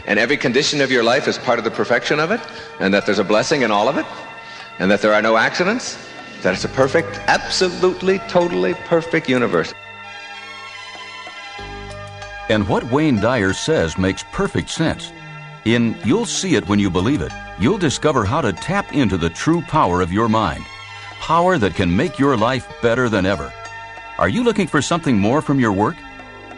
and every condition of your life is part of the perfection of it, and that there's a blessing in all of it, and that there are no accidents, that it's a perfect, absolutely, totally perfect universe. And what Wayne Dyer says makes perfect sense. In You'll See It When You Believe It, you'll discover how to tap into the true power of your mind. Power that can make your life better than ever. Are you looking for something more from your work?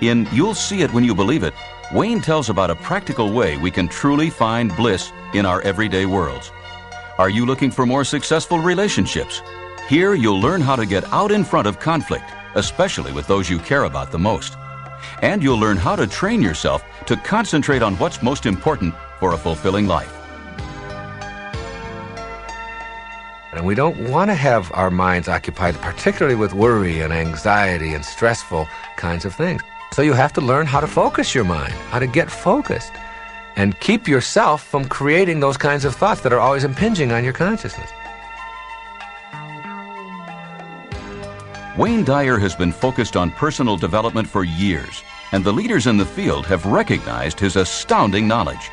In You'll See It When You Believe It, Wayne tells about a practical way we can truly find bliss in our everyday worlds. Are you looking for more successful relationships? Here you'll learn how to get out in front of conflict, especially with those you care about the most. And you'll learn how to train yourself to concentrate on what's most important for a fulfilling life. And we don't want to have our minds occupied, particularly with worry and anxiety and stressful kinds of things. So you have to learn how to focus your mind, how to get focused, and keep yourself from creating those kinds of thoughts that are always impinging on your consciousness. Wayne Dyer has been focused on personal development for years, and the leaders in the field have recognized his astounding knowledge.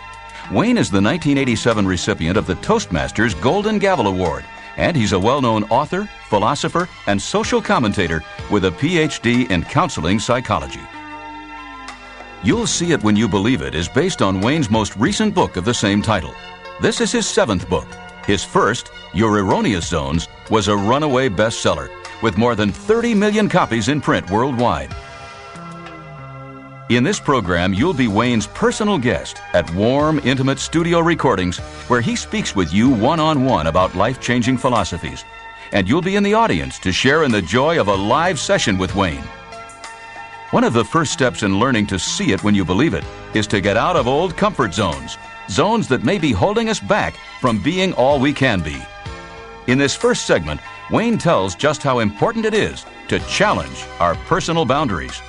Wayne is the 1987 recipient of the Toastmasters Golden Gavel Award, and he's a well-known author, philosopher, and social commentator with a PhD in counseling psychology. You'll See It When You Believe It is based on Wayne's most recent book of the same title. This is his 7th book. His first, Your Erroneous Zones, was a runaway bestseller, with more than 30 million copies in print worldwide. In this program, you'll be Wayne's personal guest at warm, intimate studio recordings where he speaks with you one-on-one about life-changing philosophies. And you'll be in the audience to share in the joy of a live session with Wayne. One of the first steps in learning to see it when you believe it is to get out of old comfort zones, zones that may be holding us back from being all we can be. In this first segment, Wayne tells just how important it is to challenge our personal boundaries.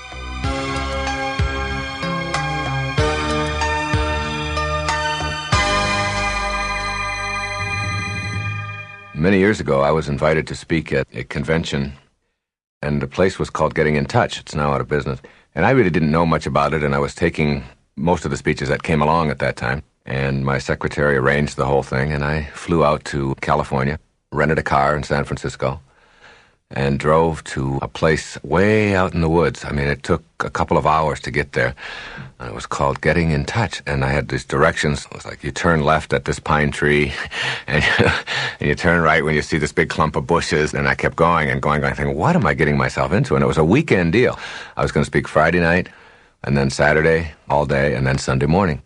Many years ago, I was invited to speak at a convention, and the place was called Getting in Touch. It's now out of business. And I really didn't know much about it, and I was taking most of the speeches that came along at that time. And my secretary arranged the whole thing, and I flew out to California, rented a car in San Francisco, and drove to a place way out in the woods. I mean, it took a couple of hours to get there. And it was called Getting in Touch, and I had these directions. It was like, you turn left at this pine tree, and you turn right when you see this big clump of bushes. And I kept going and going, thinking, what am I getting myself into? And it was a weekend deal. I was going to speak Friday night, and then Saturday all day, and then Sunday morning.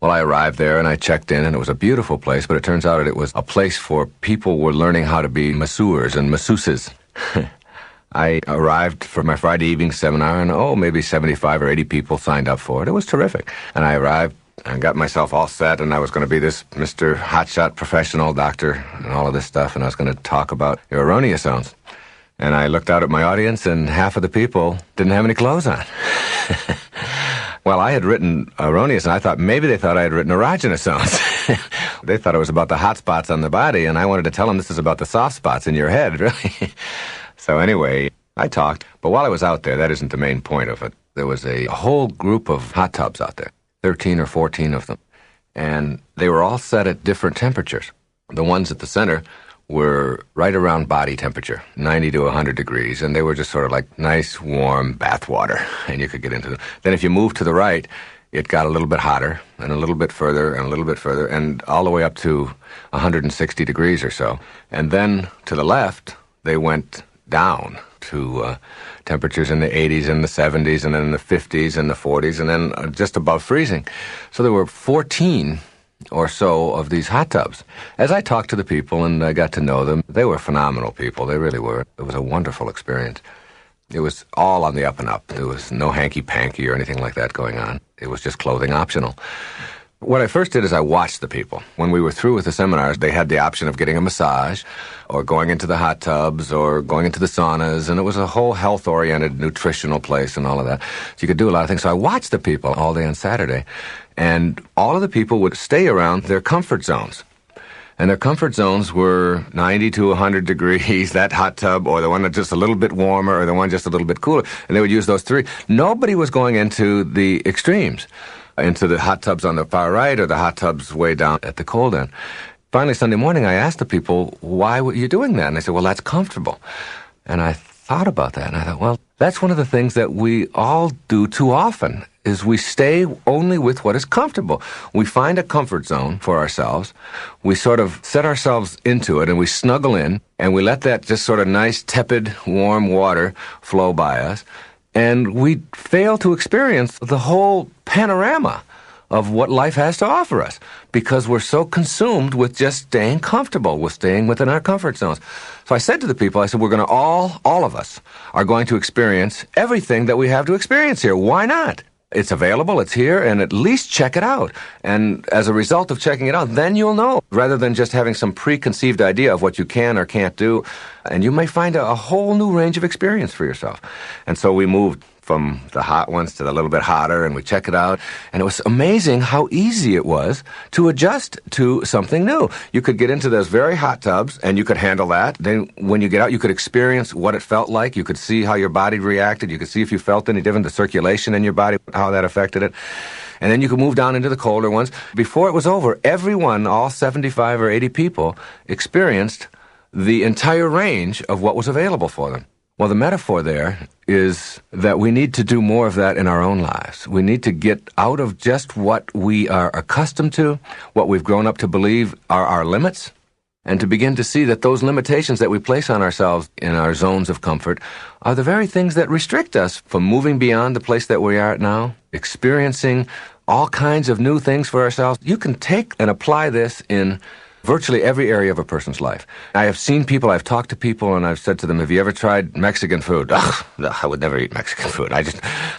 Well, I arrived there, and I checked in, and it was a beautiful place, but it turns out it was a place for people who were learning how to be masseurs and masseuses. I arrived for my Friday evening seminar, and maybe 75 or 80 people signed up for it. It was terrific. And I arrived and got myself all set, and I was going to be this Mr. Hotshot professional doctor and all of this stuff, and I was going to talk about your erroneous zones. And I looked out at my audience, and half of the people didn't have any clothes on. Well, I had written erroneous, and I thought maybe they thought I had written erogenous zones. They thought it was about the hot spots on the body, and I wanted to tell them this is about the soft spots in your head, really. So anyway, I talked, but while I was out there, that isn't the main point of it. There was a whole group of hot tubs out there, 13 or 14 of them, and they were all set at different temperatures. The ones at the center were right around body temperature, 90 to 100 degrees, and they were just sort of like nice, warm bath water, and you could get into them. Then if you moved to the right, it got a little bit hotter, and a little bit further, and a little bit further, and all the way up to 160 degrees or so. And then to the left, they went down to temperatures in the 80s and the 70s, and then the 50s and the 40s, and then just above freezing. So there were 14 or so of these hot tubs. As I talked to the people and I got to know them, they were phenomenal people. They really were. It was a wonderful experience. It was all on the up and up. There was no hanky-panky or anything like that going on. It was just clothing optional. What I first did is I watched the people. When we were through with the seminars, they had the option of getting a massage or going into the hot tubs or going into the saunas, and it was a whole health-oriented nutritional place and all of that. So you could do a lot of things. So I watched the people all day on Saturday, and all of the people would stay around their comfort zones. And their comfort zones were 90 to 100 degrees, that hot tub, or the one that's just a little bit warmer, or the one just a little bit cooler. And they would use those three. Nobody was going into the extremes. into the hot tubs on the far right or the hot tubs way down at the cold end. Finally, Sunday morning, I asked the people, why were you doing that? And they said, well, that's comfortable. And I thought about that, and I thought, well, that's one of the things that we all do too often, is we stay only with what is comfortable. We find a comfort zone for ourselves. We sort of set ourselves into it, and we snuggle in, and we let that just sort of nice, tepid, warm water flow by us. And we fail to experience the whole panorama of what life has to offer us because we're so consumed with just staying comfortable, with staying within our comfort zones. So I said to the people, I said, we're going to all of us are going to experience everything that we have to experience here. Why not? It's available, it's here, and at least check it out. And as a result of checking it out, then you'll know, rather than just having some preconceived idea of what you can or can't do. And you may find a whole new range of experience for yourself. And so we moved from the hot ones to the little bit hotter, and we check it out. And it was amazing how easy it was to adjust to something new. You could get into those very hot tubs, and you could handle that. Then when you get out, you could experience what it felt like. You could see how your body reacted. You could see if you felt any different, the circulation in your body, how that affected it. And then you could move down into the colder ones. Before it was over, everyone, all 75 or 80 people, experienced the entire range of what was available for them. Well, the metaphor there is that we need to do more of that in our own lives. We need to get out of just what we are accustomed to, what we've grown up to believe are our limits, and to begin to see that those limitations that we place on ourselves in our zones of comfort are the very things that restrict us from moving beyond the place that we are at now, experiencing all kinds of new things for ourselves. You can take and apply this in virtually every area of a person's life. I have seen people, I've talked to people, and I've said to them, have you ever tried Mexican food? Ugh, I would never eat Mexican food.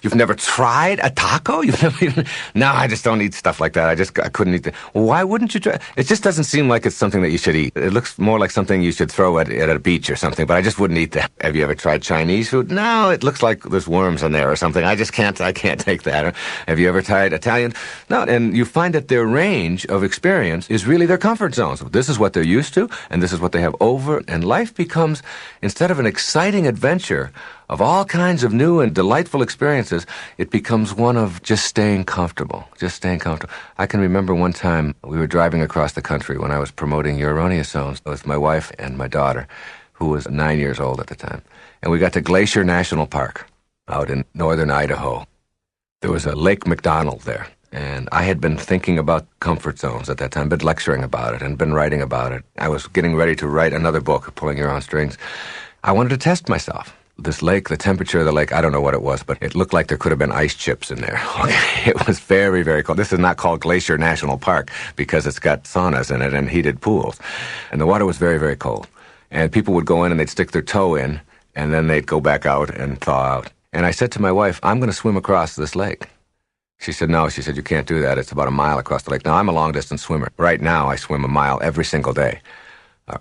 You've never tried a taco? You've never even, no, I just don't eat stuff like that. I couldn't eat that. Well, why wouldn't you try? It just doesn't seem like it's something that you should eat. It looks more like something you should throw at a beach or something, but I just wouldn't eat that. Have you ever tried Chinese food? No, it looks like there's worms in there or something. I can't take that. Have you ever tried Italian? No, and you find that their range of experience is really their comfort zones. This is what they're used to, and this is what they have over, and life becomes, instead of an exciting adventure of all kinds of new and delightful experiences, it becomes one of just staying comfortable, I can remember one time we were driving across the country when I was promoting Uronius zones with my wife and my daughter, who was 9 years old at the time, and we got to Glacier National Park out in northern Idaho. There was a Lake McDonald there. And I had been thinking about comfort zones at that time, been lecturing about it and been writing about it. I was getting ready to write another book, Pulling Your Own Strings. I wanted to test myself. This lake, the temperature of the lake, I don't know what it was, but it looked like there could have been ice chips in there. Okay. It was very, very cold. This is not called Glacier National Park because it's got saunas in it and heated pools. And the water was very, very cold. And people would go in and they'd stick their toe in, and then they'd go back out and thaw out. And I said to my wife, I'm going to swim across this lake. She said, no. She said, you can't do that. It's about a mile across the lake. Now, I'm a long-distance swimmer. Right now, I swim a mile every single day,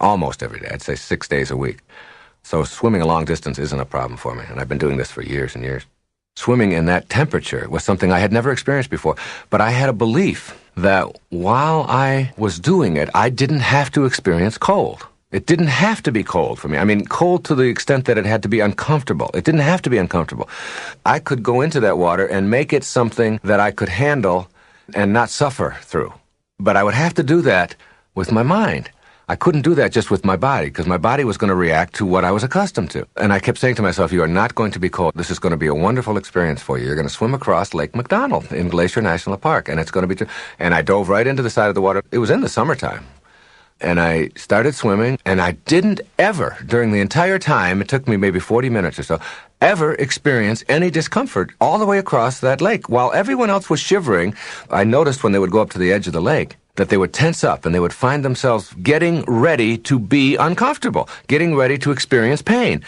almost every day. I'd say 6 days a week. So swimming a long distance isn't a problem for me, and I've been doing this for years and years. Swimming in that temperature was something I had never experienced before, but I had a belief that while I was doing it, I didn't have to experience cold. It didn't have to be cold for me. I mean, cold to the extent that it had to be uncomfortable. It didn't have to be uncomfortable. I could go into that water and make it something that I could handle and not suffer through. But I would have to do that with my mind. I couldn't do that just with my body, because my body was going to react to what I was accustomed to. And I kept saying to myself, you are not going to be cold. This is going to be a wonderful experience for you. You're going to swim across Lake McDonald in Glacier National Park, and it's going to be... And I dove right into the side of the water. It was in the summertime. And I started swimming, and I didn't ever, during the entire time, it took me maybe 40 minutes or so, ever experience any discomfort all the way across that lake. While everyone else was shivering, I noticed when they would go up to the edge of the lake that they would tense up and they would find themselves getting ready to be uncomfortable, getting ready to experience pain.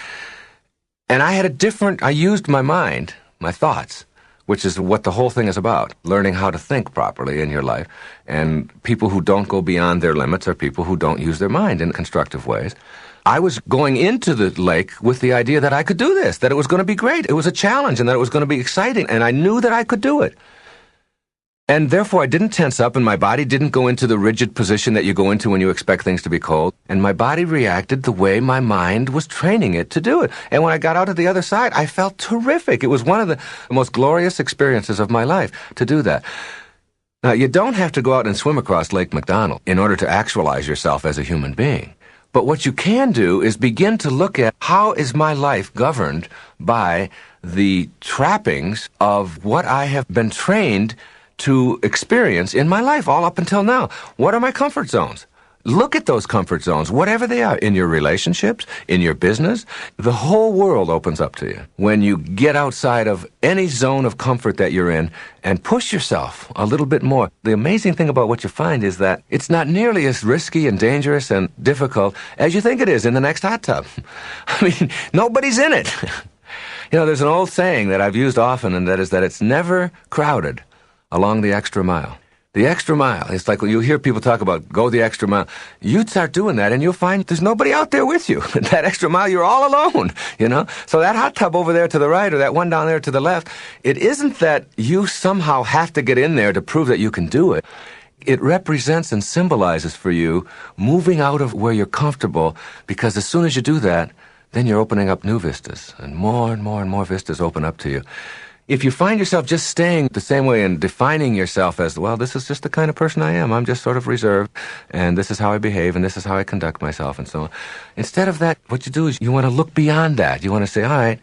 And I used my mind, my thoughts, which is what the whole thing is about, learning how to think properly in your life. And people who don't go beyond their limits are people who don't use their mind in constructive ways. I was going into the lake with the idea that I could do this, that it was going to be great. It was a challenge and that it was going to be exciting, and I knew that I could do it. And therefore, I didn't tense up, and my body didn't go into the rigid position that you go into when you expect things to be cold. And my body reacted the way my mind was training it to do it. And when I got out at the other side, I felt terrific. It was one of the most glorious experiences of my life to do that. Now, you don't have to go out and swim across Lake McDonald in order to actualize yourself as a human being. But what you can do is begin to look at how is my life governed by the trappings of what I have been trained to experience in my life all up until now. What are my comfort zones? Look at those comfort zones, whatever they are, in your relationships, in your business. The whole world opens up to you when you get outside of any zone of comfort that you're in and push yourself a little bit more. The amazing thing about what you find is that it's not nearly as risky and dangerous and difficult as you think it is in the next hot tub. I mean, nobody's in it. You know, there's an old saying that I've used often, and that is that it's never crowded along the extra mile. The extra mile, it's like when you hear people talk about go the extra mile. You start doing that and you'll find there's nobody out there with you. That extra mile, you're all alone, you know? So that hot tub over there to the right or that one down there to the left, it isn't that you somehow have to get in there to prove that you can do it. It represents and symbolizes for you moving out of where you're comfortable, because as soon as you do that, then you're opening up new vistas, and more and more and more vistas open up to you. If you find yourself just staying the same way and defining yourself as, well, this is just the kind of person I am, I'm just sort of reserved, and this is how I behave, and this is how I conduct myself, and so on. Instead of that, what you do is you want to look beyond that. You want to say, all right,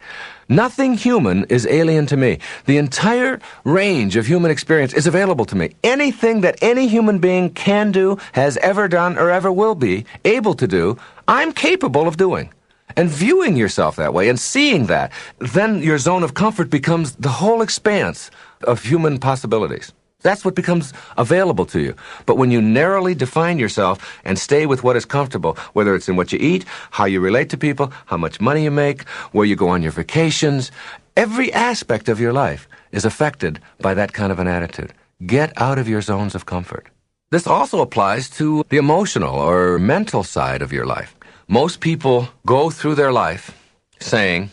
nothing human is alien to me. The entire range of human experience is available to me. Anything that any human being can do, has ever done, or ever will be able to do, I'm capable of doing. And viewing yourself that way and seeing that, then your zone of comfort becomes the whole expanse of human possibilities. That's what becomes available to you. But when you narrowly define yourself and stay with what is comfortable, whether it's in what you eat, how you relate to people, how much money you make, where you go on your vacations, every aspect of your life is affected by that kind of an attitude. Get out of your zones of comfort. This also applies to the emotional or mental side of your life. Most people go through their life saying,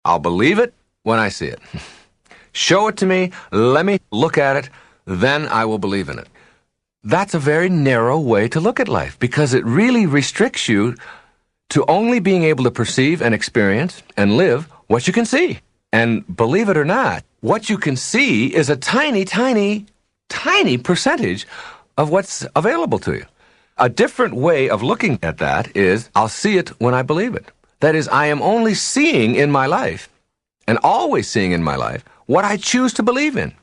I'll believe it when I see it. Show it to me, let me look at it, then I will believe in it. That's a very narrow way to look at life, because it really restricts you to only being able to perceive and experience and live what you can see. And believe it or not, what you can see is a tiny, tiny, tiny percentage of what's available to you. A different way of looking at that is, I'll see it when I believe it. That is, I am only seeing in my life, and always seeing in my life, what I choose to believe in.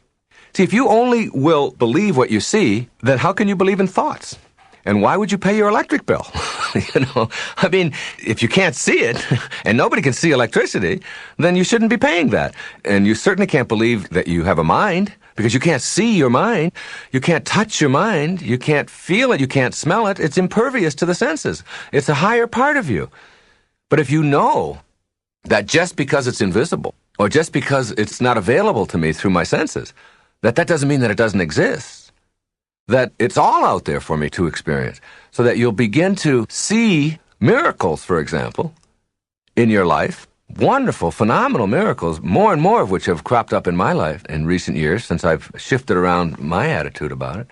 See, if you only will believe what you see, then how can you believe in thoughts? And why would you pay your electric bill? You know, I mean, if you can't see it, and nobody can see electricity, then you shouldn't be paying that. And you certainly can't believe that you have a mind, because you can't see your mind, you can't touch your mind, you can't feel it, you can't smell it. It's impervious to the senses. It's a higher part of you. But if you know that just because it's invisible, or just because it's not available to me through my senses, that doesn't mean that it doesn't exist, that it's all out there for me to experience, so that you'll begin to see miracles, for example, in your life. Wonderful, phenomenal miracles, more and more of which have cropped up in my life in recent years since I've shifted around my attitude about it.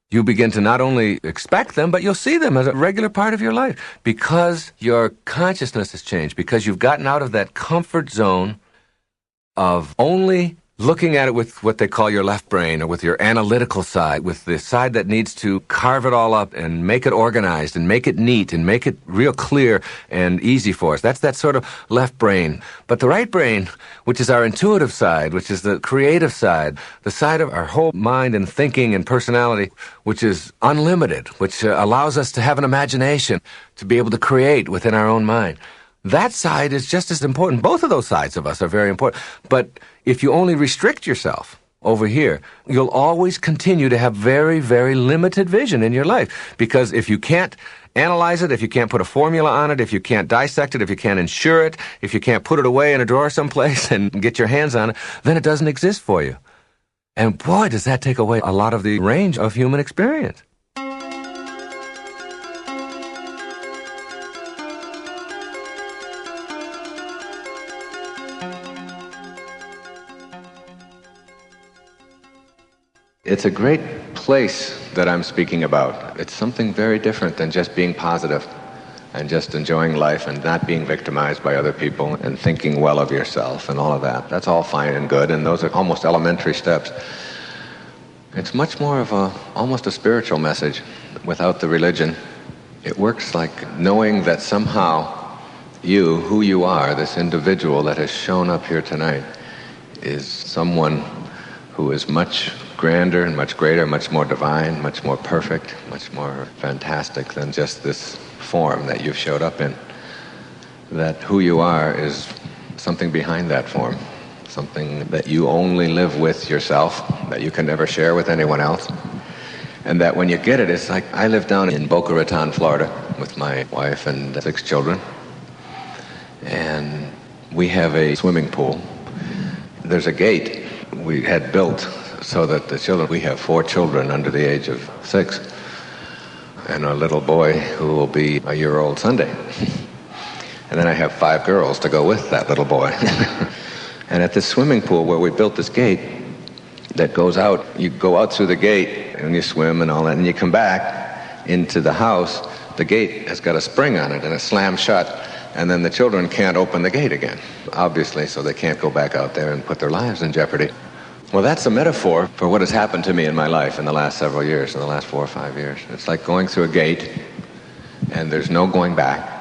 You begin to not only expect them, but you'll see them as a regular part of your life, because your consciousness has changed, because you've gotten out of that comfort zone of only looking at it with what they call your left brain, or with your analytical side, with the side that needs to carve it all up and make it organized and make it neat and make it real clear and easy for us. That's that sort of left brain. But the right brain, which is our intuitive side, which is the creative side, the side of our whole mind and thinking and personality, which is unlimited, which allows us to have an imagination, to be able to create within our own mind. That side is just as important. Both of those sides of us are very important. But if you only restrict yourself over here, you'll always continue to have very, very limited vision in your life. Because if you can't analyze it, if you can't put a formula on it, if you can't dissect it, if you can't insure it, if you can't put it away in a drawer someplace and get your hands on it, then it doesn't exist for you. And boy, does that take away a lot of the range of human experience. It's a great place that I'm speaking about. It's something very different than just being positive and just enjoying life and not being victimized by other people and thinking well of yourself and all of that. That's all fine and good, and those are almost elementary steps. It's much more of almost a spiritual message without the religion. It works like knowing that somehow you, who you are, this individual that has shown up here tonight, is someone who is much grander and much greater, much more divine, much more perfect, much more fantastic than just this form that you've showed up in. That who you are is something behind that form, something that you only live with yourself, that you can never share with anyone else. And that when you get it, it's like, I live down in Boca Raton, Florida, with my wife and 6 children. And we have a swimming pool. There's a gate we had built so that the children, we have 4 children under the age of 6, and a little boy who will be a year old Sunday. And then I have 5 girls to go with that little boy. And at this swimming pool where we built this gate that goes out, you go out through the gate and you swim and all that, and you come back into the house, the gate has got a spring on it and it slams shut, and then the children can't open the gate again, obviously, so they can't go back out there and put their lives in jeopardy. Well, that's a metaphor for what has happened to me in my life in the last several years, in the last 4 or 5 years. It's like going through a gate, and there's no going back,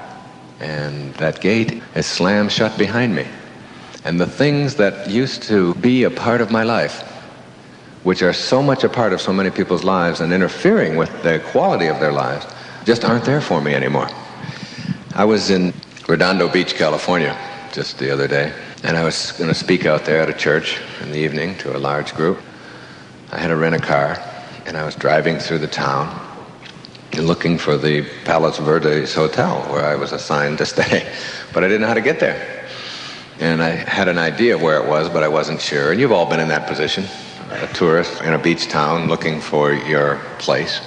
and that gate is slammed shut behind me. And the things that used to be a part of my life, which are so much a part of so many people's lives and interfering with the quality of their lives, just aren't there for me anymore. I was in Redondo Beach, California, just the other day, and I was going to speak out there at a church in the evening to a large group. I had to rent a car, and I was driving through the town and looking for the Palos Verdes Hotel where I was assigned to stay, but I didn't know how to get there. And I had an idea of where it was, but I wasn't sure. And you've all been in that position, a tourist in a beach town looking for your place.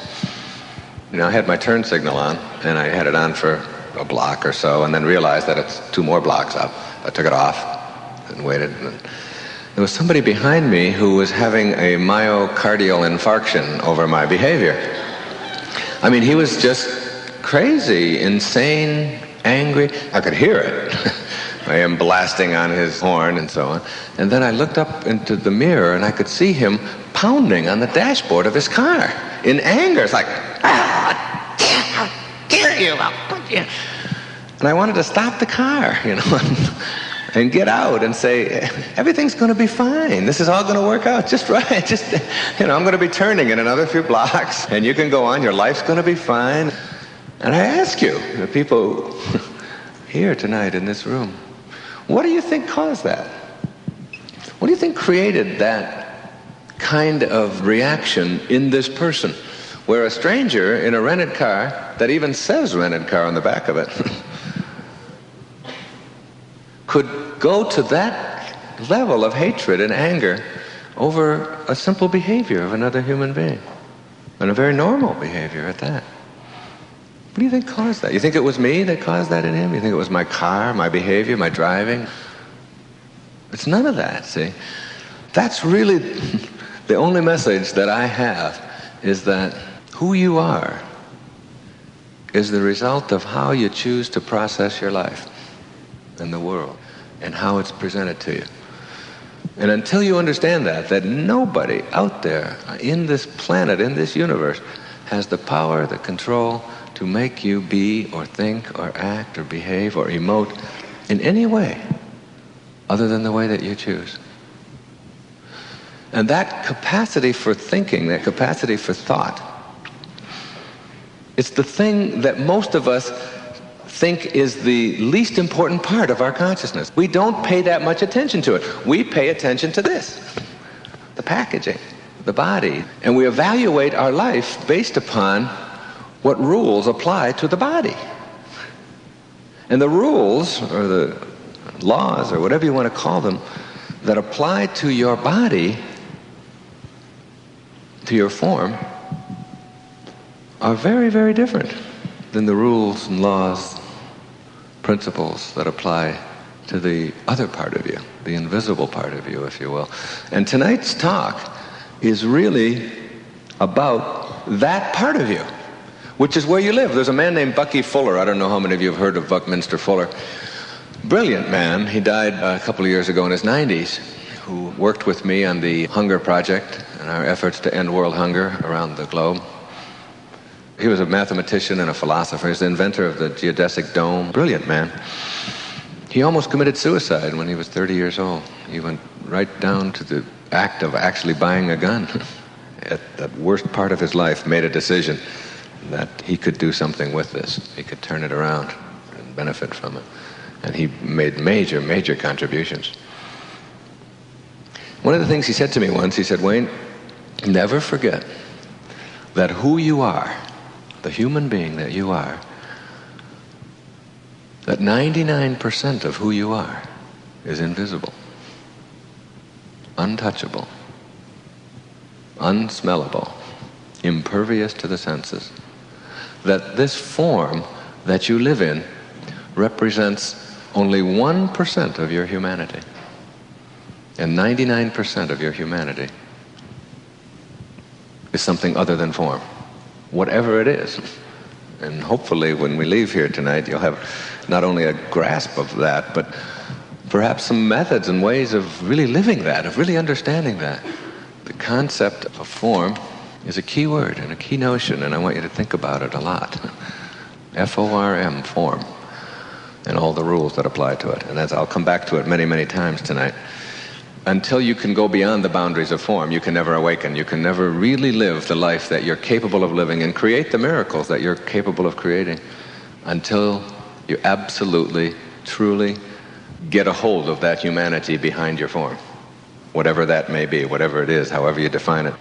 You know, I had my turn signal on, and I had it on for a block or so, and then realized that it's 2 more blocks up. I took it off and waited. And there was somebody behind me who was having a myocardial infarction over my behavior. I mean, he was just crazy, insane, angry. I could hear it. I am blasting on his horn and so on. And then I looked up into the mirror and I could see him pounding on the dashboard of his car in anger. It's like, how dare you? And I wanted to stop the car, you know, and get out and say, everything's going to be fine. This is all going to work out just right. Just, you know, I'm going to be turning in another few blocks and you can go on. Your life's going to be fine. And I ask you, the people here tonight in this room, what do you think caused that? What do you think created that kind of reaction in this person, where a stranger in a rented car that even says rented car on the back of it could go to that level of hatred and anger over a simple behavior of another human being, and a very normal behavior at that? What do you think caused that? You think it was me that caused that in him? You think it was my car, my behavior, my driving? It's none of that, see? That's really the only message that I have, is that who you are is the result of how you choose to process your life and the world and how it's presented to you. And until you understand that nobody out there in this planet, in this universe, has the power, the control to make you be or think or act or behave or emote in any way other than the way that you choose. And that capacity for thinking, that capacity for thought, it's the thing that most of us think is the least important part of our consciousness. We don't pay that much attention to it. We pay attention to this, the packaging, the body, and we evaluate our life based upon what rules apply to the body. And the rules, or the laws, or whatever you want to call them, that apply to your body, to your form, are very, very different than the rules and laws, principles that apply to the other part of you, the invisible part of you, if you will. And tonight's talk is really about that part of you, which is where you live. There's a man named Bucky Fuller. I don't know how many of you have heard of Buckminster Fuller. Brilliant man. He died a couple of years ago in his 90s, who worked with me on the Hunger Project and our efforts to end world hunger around the globe. He was a mathematician and a philosopher. He's the inventor of the geodesic dome. Brilliant man. He almost committed suicide when he was 30 years old. He went right down to the act of actually buying a gun. At that worst part of his life, made a decision that he could do something with this. He could turn it around and benefit from it. And he made major, major contributions. One of the things he said to me once, he said, Wayne, never forget that who you are, the human being that you are, that 99% of who you are is invisible, untouchable, unsmellable, impervious to the senses. That this form that you live in represents only 1% of your humanity. And 99% of your humanity is something other than form, whatever it is. And hopefully when we leave here tonight, you'll have not only a grasp of that, but perhaps some methods and ways of really living that, of really understanding that. The concept of form is a key word and a key notion, and I want you to think about it a lot. F-O-R-M, form, and all the rules that apply to it. And as I'll come back to it many, many times tonight. Until you can go beyond the boundaries of form, you can never awaken. You can never really live the life that you're capable of living and create the miracles that you're capable of creating until you absolutely, truly get a hold of that humanity behind your form. Whatever that may be, whatever it is, however you define it.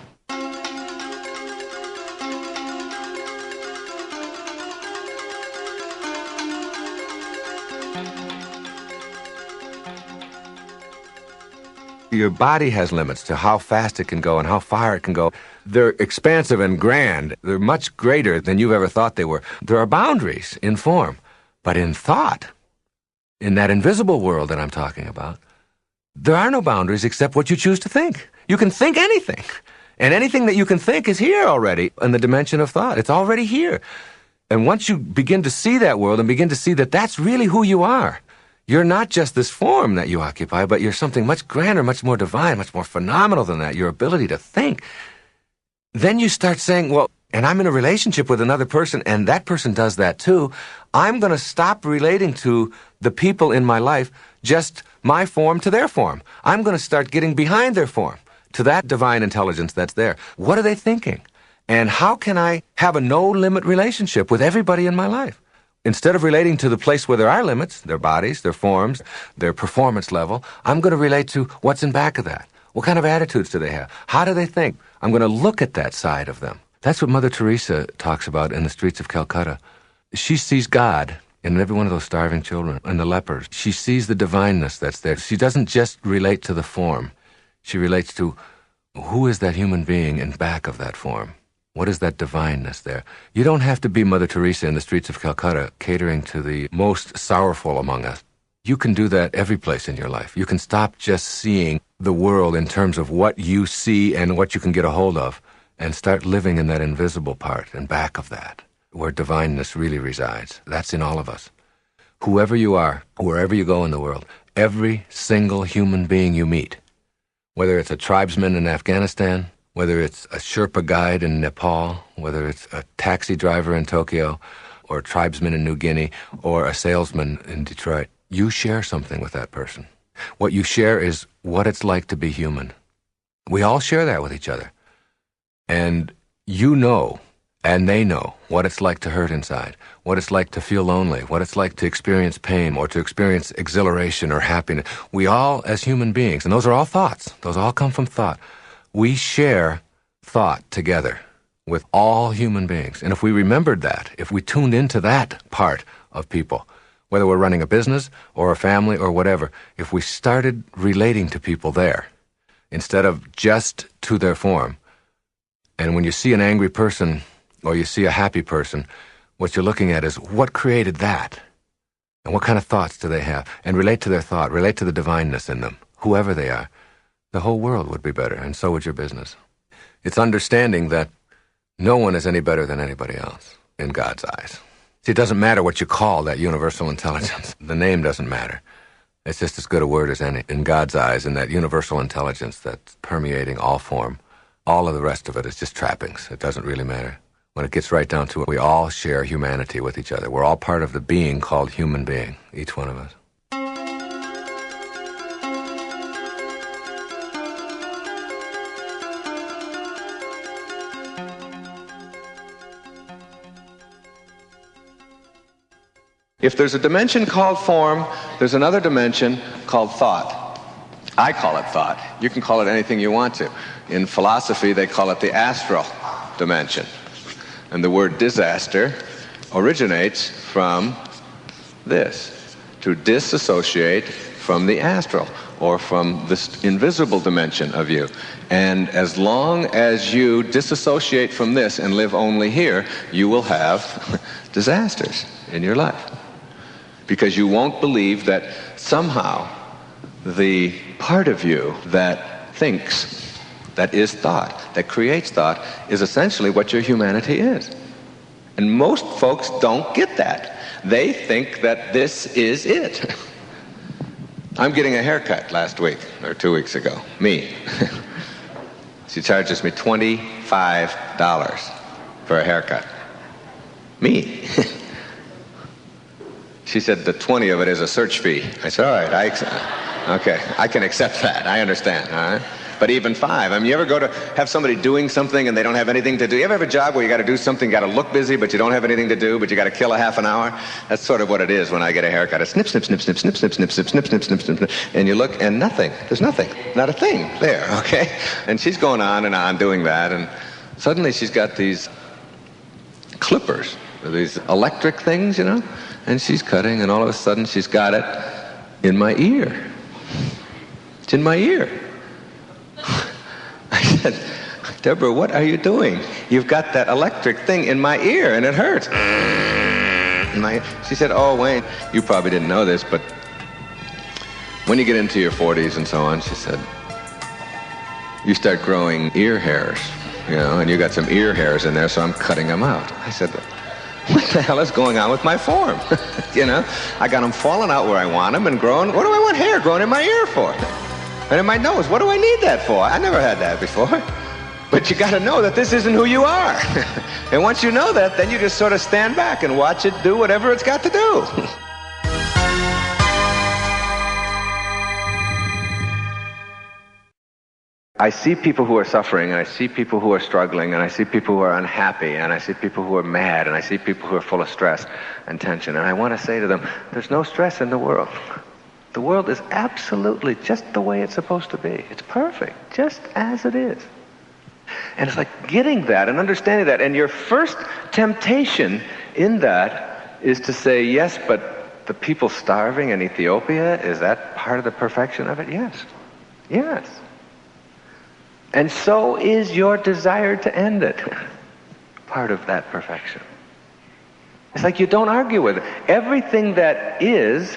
Your body has limits to how fast it can go and how far it can go. They're expansive and grand. They're much greater than you've ever thought they were. There are boundaries in form, but in thought, in that invisible world that I'm talking about, there are no boundaries except what you choose to think. You can think anything, and anything that you can think is here already in the dimension of thought. It's already here. And once you begin to see that world and begin to see that that's really who you are, you're not just this form that you occupy, but you're something much grander, much more divine, much more phenomenal than that, your ability to think. Then you start saying, well, and I'm in a relationship with another person, and that person does that too. I'm going to stop relating to the people in my life, just my form to their form. I'm going to start getting behind their form, to that divine intelligence that's there. What are they thinking? And how can I have a no-limit relationship with everybody in my life? Instead of relating to the place where there are limits, their bodies, their forms, their performance level, I'm going to relate to what's in back of that. What kind of attitudes do they have? How do they think? I'm going to look at that side of them. That's what Mother Teresa talks about in the streets of Calcutta. She sees God in every one of those starving children and the lepers. She sees the divineness that's there. She doesn't just relate to the form. She relates to who is that human being in back of that form. What is that divineness there? You don't have to be Mother Teresa in the streets of Calcutta catering to the most sorrowful among us. You can do that every place in your life. You can stop just seeing the world in terms of what you see and what you can get a hold of and start living in that invisible part and back of that, where divineness really resides. That's in all of us. Whoever you are, wherever you go in the world, every single human being you meet, whether it's a tribesman in Afghanistan, whether it's a Sherpa guide in Nepal, whether it's a taxi driver in Tokyo, or a tribesman in New Guinea, or a salesman in Detroit, you share something with that person. What you share is what it's like to be human. We all share that with each other. And you know, and they know, what it's like to hurt inside, what it's like to feel lonely, what it's like to experience pain or to experience exhilaration or happiness. We all, as human beings, and those are all thoughts, those all come from thought, we share thought together with all human beings. And if we remembered that, if we tuned into that part of people, whether we're running a business or a family or whatever, if we started relating to people there, instead of just to their form, and when you see an angry person or you see a happy person, what you're looking at is what created that? And what kind of thoughts do they have? And relate to their thought, relate to the divineness in them, whoever they are. The whole world would be better, and so would your business. It's understanding that no one is any better than anybody else in God's eyes. See, it doesn't matter what you call that universal intelligence. The name doesn't matter. It's just as good a word as any in God's eyes, and that universal intelligence that's permeating all form. All of the rest of it is just trappings. It doesn't really matter. When it gets right down to it, we all share humanity with each other. We're all part of the being called human being, each one of us. If there's a dimension called form, there's another dimension called thought. I call it thought. You can call it anything you want to. In philosophy, they call it the astral dimension. And the word disaster originates from this, to disassociate from the astral, or from this invisible dimension of you. And as long as you disassociate from this and live only here, you will have disasters in your life. Because you won't believe that somehow the part of you that thinks, that is thought, that creates thought, is essentially what your humanity is. And most folks don't get that. They think that this is it. I'm getting a haircut last week, or 2 weeks ago. Me. She charges me $25 for a haircut. Me. She said the 20 of it is a search fee. I said, all right, okay, I can accept that. I understand, all right? But even $5. You ever go to have somebody doing something and they don't have anything to do? You ever have a job where you got to do something, you got to look busy, but you don't have anything to do, but you got to kill a half an hour? That's sort of what it is when I get a haircut. It's snip, snip, snip, snip, snip, snip, snip, snip, snip, snip, snip, snip, snip, and you look and nothing. There's nothing. Not a thing there, okay? And she's going on and on doing that, and suddenly she's got these clippers, these electric things, and she's cutting, and all of a sudden she's got it in my ear. It's in my ear. I said, Deborah, what are you doing? You've got that electric thing in my ear, and it hurts. She said, oh, Wayne, you probably didn't know this, but when you get into your 40s and so on, she said, you start growing ear hairs, and you got some ear hairs in there, so I'm cutting them out. I said, what the hell is going on with my form? I got them falling out where I want them and growing. What do I want hair growing in my ear for? And in my nose, what do I need that for? I never had that before. But you got to know that this isn't who you are. And once you know that, then you just sort of stand back and watch it do whatever it's got to do. I see people who are suffering, and I see people who are struggling, and I see people who are unhappy, and I see people who are mad, and I see people who are full of stress and tension. And I want to say to them, there's no stress in the world. The world is absolutely just the way it's supposed to be. It's perfect, just as it is. And it's like getting that and understanding that. And your first temptation in that is to say, yes, but the people starving in Ethiopia, is that part of the perfection of it? Yes. Yes. And so is your desire to end it part of that perfection. It's like you don't argue with it. Everything that is.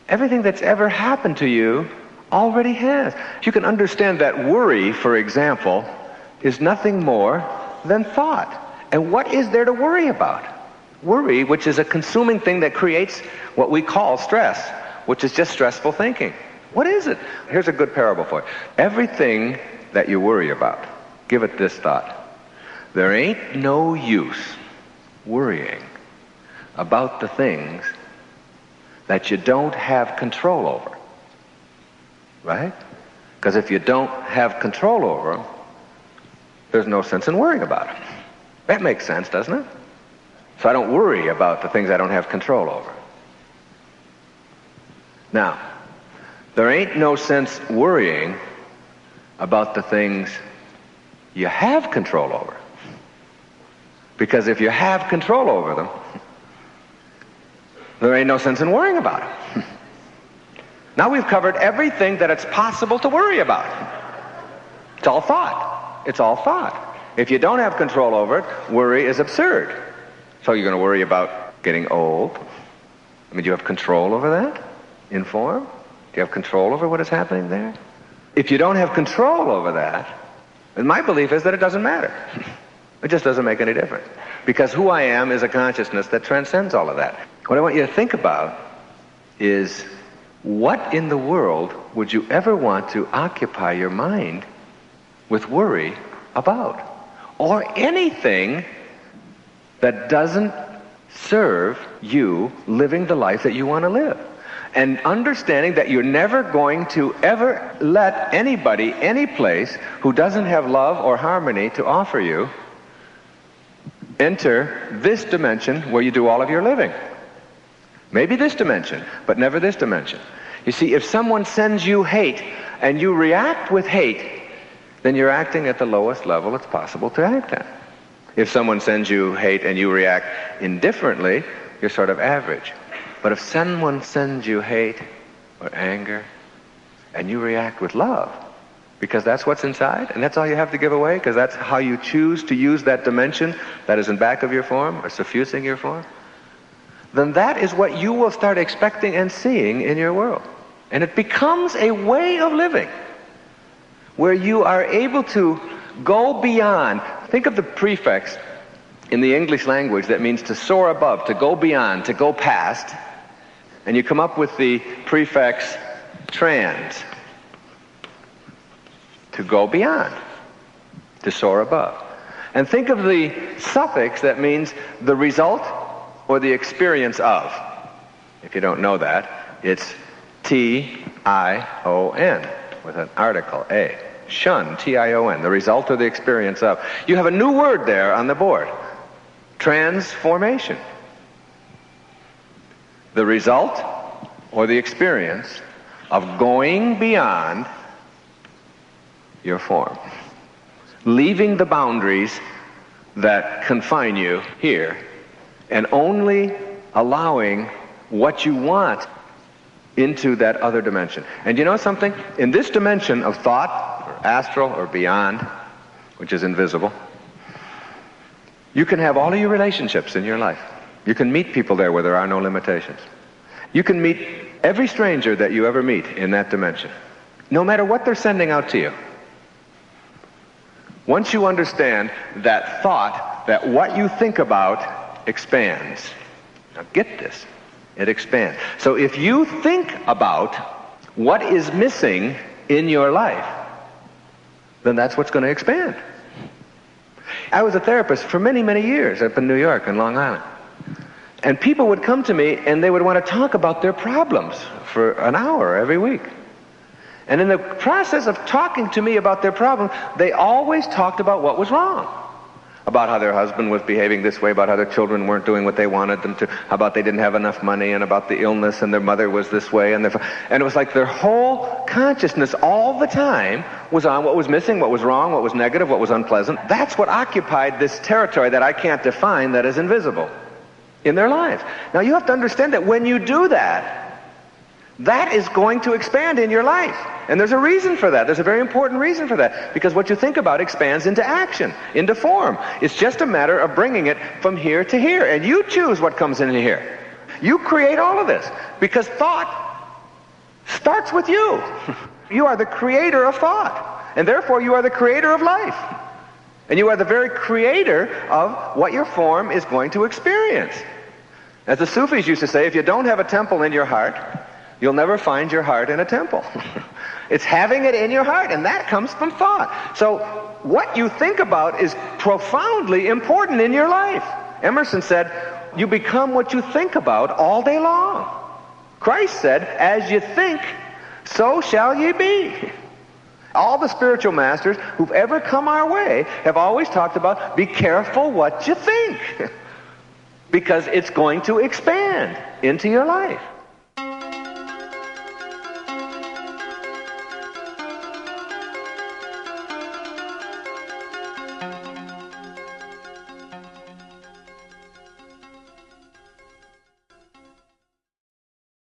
Everything that's ever happened to you already has. You can understand that worry, for example, is nothing more than thought. And what is there to worry about? Worry, which is a consuming thing that creates what we call stress, which is just stressful thinking. What is it? Here's a good parable for it. Everything that you worry about, give it this thought. There ain't no use worrying about the things that you don't have control over. Right? Because if you don't have control over them, there's no sense in worrying about them. That makes sense, doesn't it? So I don't worry about the things I don't have control over. Now, there ain't no sense worrying about the things you have control over. Because if you have control over them, there ain't no sense in worrying about them. Now we've covered everything that it's possible to worry about. It's all thought. It's all thought. If you don't have control over it, worry is absurd. So you're going to worry about getting old. Do you have control over that in form? Do you have control over what is happening there? If you don't have control over that, then my belief is that it doesn't matter. It just doesn't make any difference. Because who I am is a consciousness that transcends all of that. What I want you to think about is, what in the world would you ever want to occupy your mind with worry about? Or anything that doesn't serve you living the life that you want to live. And understanding that you're never going to ever let anybody, any place, who doesn't have love or harmony to offer you, enter this dimension where you do all of your living. Maybe this dimension, but never this dimension. You see, if someone sends you hate and you react with hate, then you're acting at the lowest level it's possible to act at. If someone sends you hate and you react indifferently, you're sort of average. But if someone sends you hate or anger and you react with love, because that's what's inside and that's all you have to give away, because that's how you choose to use that dimension that is in back of your form or suffusing your form, then that is what you will start expecting and seeing in your world. And it becomes a way of living where you are able to go beyond. Think of the prefix in the English language that means to soar above, to go beyond, to go past. And you come up with the prefix trans, to go beyond, to soar above. And think of the suffix that means the result or the experience of. If you don't know that, it's T-I-O-N with an article, A. Shun, T-I-O-N, the result or the experience of. You have a new word there on the board. Transformation. The result or the experience of going beyond your form. Leaving the boundaries that confine you here and only allowing what you want into that other dimension. And you know something? In this dimension of thought, or astral, or beyond, which is invisible, you can have all of your relationships in your life. You can meet people there where there are no limitations. You can meet every stranger that you ever meet in that dimension, no matter what they're sending out to you. Once you understand that thought, that what you think about expands. Now get this. It expands. So if you think about what is missing in your life, then that's what's going to expand. I was a therapist for many, many years up in New York and Long Island. And people would come to me and they would want to talk about their problems for an hour every week. And in the process of talking to me about their problem, they always talked about what was wrong. About how their husband was behaving this way, about how their children weren't doing what they wanted them to, about they didn't have enough money, and about the illness, and their mother was this way, and it was like their whole consciousness all the time was on what was missing, what was wrong, what was negative, what was unpleasant. That's what occupied this territory that I can't define, that is invisible in their lives. Now you have to understand that when you do that, that is going to expand in your life. And there's a reason for that. There's a very important reason for that. Because what you think about expands into action, into form. It's just a matter of bringing it from here to here. And you choose what comes into here. You create all of this. Because thought starts with you. You are the creator of thought. And therefore you are the creator of life. And you are the very creator of what your form is going to experience. As the Sufis used to say, if you don't have a temple in your heart, you'll never find your heart in a temple. It's having it in your heart, and that comes from thought. So what you think about is profoundly important in your life. Emerson said, you become what you think about all day long. Christ said, as you think, so shall ye be. All the spiritual masters who've ever come our way have always talked about, be careful what you think, because it's going to expand into your life.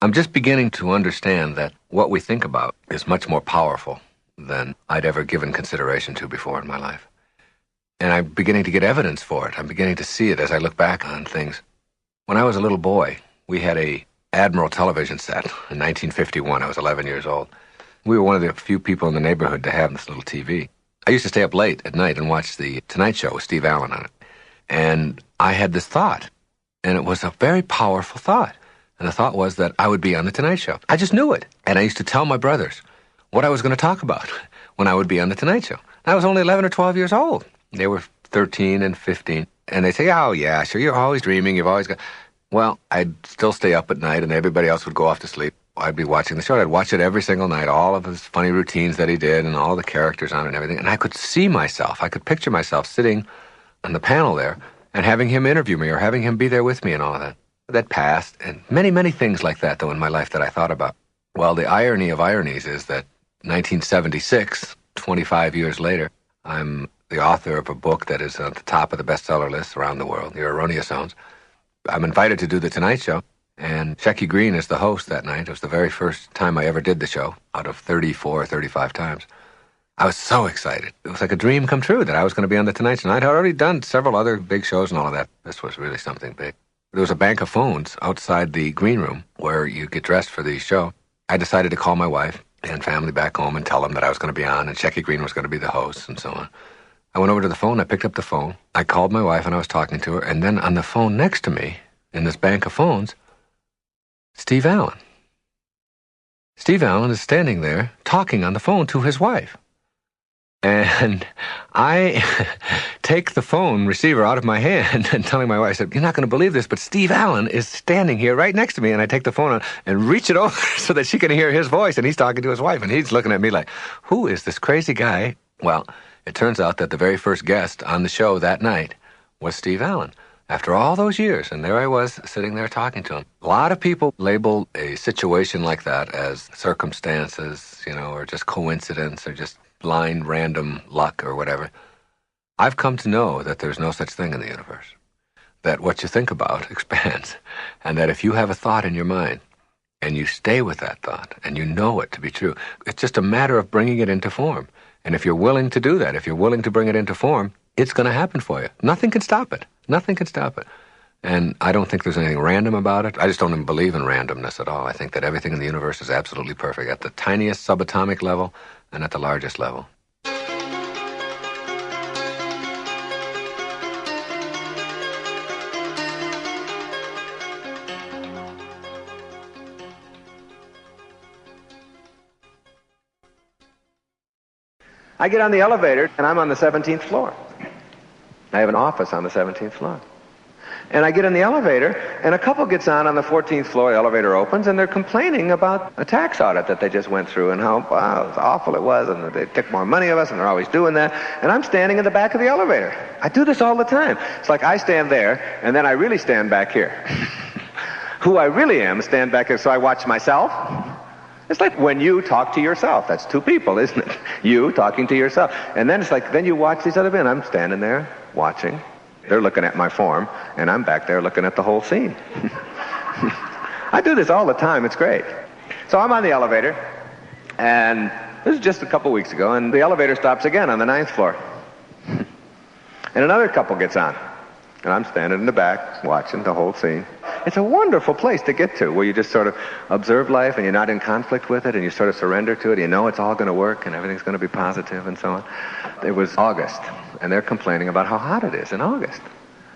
I'm just beginning to understand that what we think about is much more powerful than I'd ever given consideration to before in my life. And I'm beginning to get evidence for it. I'm beginning to see it as I look back on things. When I was a little boy, we had a Admiral television set in 1951. I was 11 years old. We were one of the few people in the neighborhood to have this little TV. I used to stay up late at night and watch the Tonight Show with Steve Allen on it. And I had this thought, and it was a very powerful thought. And the thought was that I would be on the Tonight Show. I just knew it. And I used to tell my brothers what I was going to talk about when I would be on the Tonight Show. I was only 11 or 12 years old. They were 13 and 15. And they'd say, oh, yeah, sure, you're always dreaming. You've always got... Well, I'd still stay up at night, and everybody else would go off to sleep. I'd be watching the show. I'd watch it every single night, all of his funny routines that he did and all the characters on it and everything. And I could see myself. I could picture myself sitting on the panel there and having him interview me or having him be there with me and all of that. That passed, and many, many things like that, though, in my life that I thought about. Well, the irony of ironies is that 1976, 25 years later, I'm the author of a book that is at the top of the bestseller list around the world, Your Erroneous Zones. I'm invited to do The Tonight Show, and Shecky Greene is the host that night. It was the very first time I ever did the show, out of 34 or 35 times. I was so excited. It was like a dream come true that I was going to be on The Tonight Show. I'd already done several other big shows and all of that. This was really something big. There was a bank of phones outside the green room where you get dressed for the show. I decided to call my wife and family back home and tell them that I was going to be on and Shecky Greene was going to be the host and so on. I went over to the phone. I picked up the phone. I called my wife and I was talking to her. And then on the phone next to me, in this bank of phones, Steve Allen. Steve Allen is standing there talking on the phone to his wife. And I take the phone receiver out of my hand and telling my wife, I said, you're not going to believe this, but Steve Allen is standing here right next to me. And I take the phone out and reach it over so that she can hear his voice. And he's talking to his wife. And he's looking at me like, who is this crazy guy? Well, it turns out that the very first guest on the show that night was Steve Allen. After all those years, and there I was sitting there talking to him. A lot of people label a situation like that as circumstances, or just coincidence, or just blind random luck or whatever. I've come to know that there's no such thing in the universe. That what you think about expands. And that if you have a thought in your mind, and you stay with that thought, and you know it to be true, it's just a matter of bringing it into form. And if you're willing to do that, if you're willing to bring it into form, it's going to happen for you. Nothing can stop it. Nothing can stop it. And I don't think there's anything random about it. I just don't even believe in randomness at all. I think that everything in the universe is absolutely perfect, at the tiniest subatomic level and at the largest level. I get on the elevator, and I'm on the 17th floor. I have an office on the 17th floor. And I get in the elevator, and a couple gets on the 14th floor. The elevator opens, and they're complaining about a tax audit that they just went through and how awful it was, and they took more money of us, and they're always doing that. And I'm standing in the back of the elevator. I do this all the time. It's like I stand there, and then I really stand back here. Who I really am, stand back here, so I watch myself. It's like when you talk to yourself. That's two people, isn't it? You talking to yourself. And then it's like, then you watch these other men. I'm standing there watching. They're looking at my form, and I'm back there looking at the whole scene. I do this all the time. It's great. So I'm on the elevator, and this is just a couple weeks ago, and the elevator stops again on the 9th floor. And another couple gets on, and I'm standing in the back watching the whole scene. It's a wonderful place to get to, where you just sort of observe life, and you're not in conflict with it, and you sort of surrender to it. You know it's all going to work, and everything's going to be positive, and so on. It was August, and they're complaining about how hot it is in August.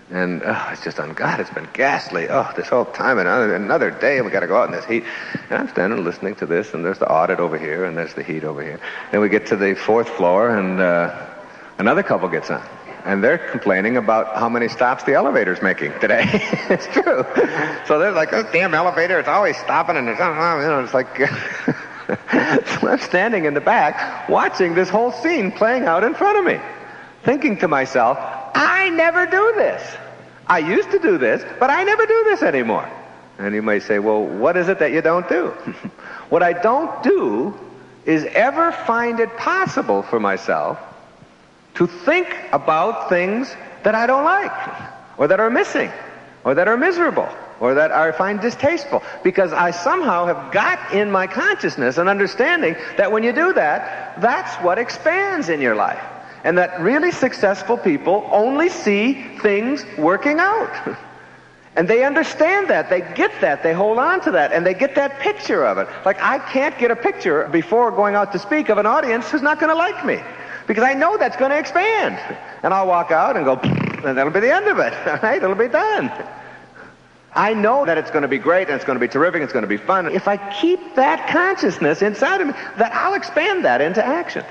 And it's just, God, it's been ghastly. This whole time, and another day, and we got to go out in this heat. And I'm standing listening to this, and there's the audit over here, and there's the heat over here. Then we get to the 4th floor, and another couple gets on. And they're complaining about how many stops the elevator's making today. It's true. So they're like, oh, damn elevator, it's always stopping, and it's like... So I'm standing in the back watching this whole scene playing out in front of me, thinking to myself, I never do this. I used to do this, but I never do this anymore. And you may say, well, what is it that you don't do? What I don't do is ever find it possible for myself to think about things that I don't like, or that are missing, or that are miserable, or that I find distasteful, because I somehow have got in my consciousness an understanding that when you do that, that's what expands in your life. And that really successful people only see things working out. And they understand that, they get that, they hold on to that, and they get that picture of it. Like, I can't get a picture before going out to speak of an audience who's not going to like me, because I know that's going to expand. And I'll walk out and go, and that'll be the end of it, all right? It'll be done. I know that it's going to be great, and it's going to be terrific, it's going to be fun. If I keep that consciousness inside of me, that I'll expand that into action.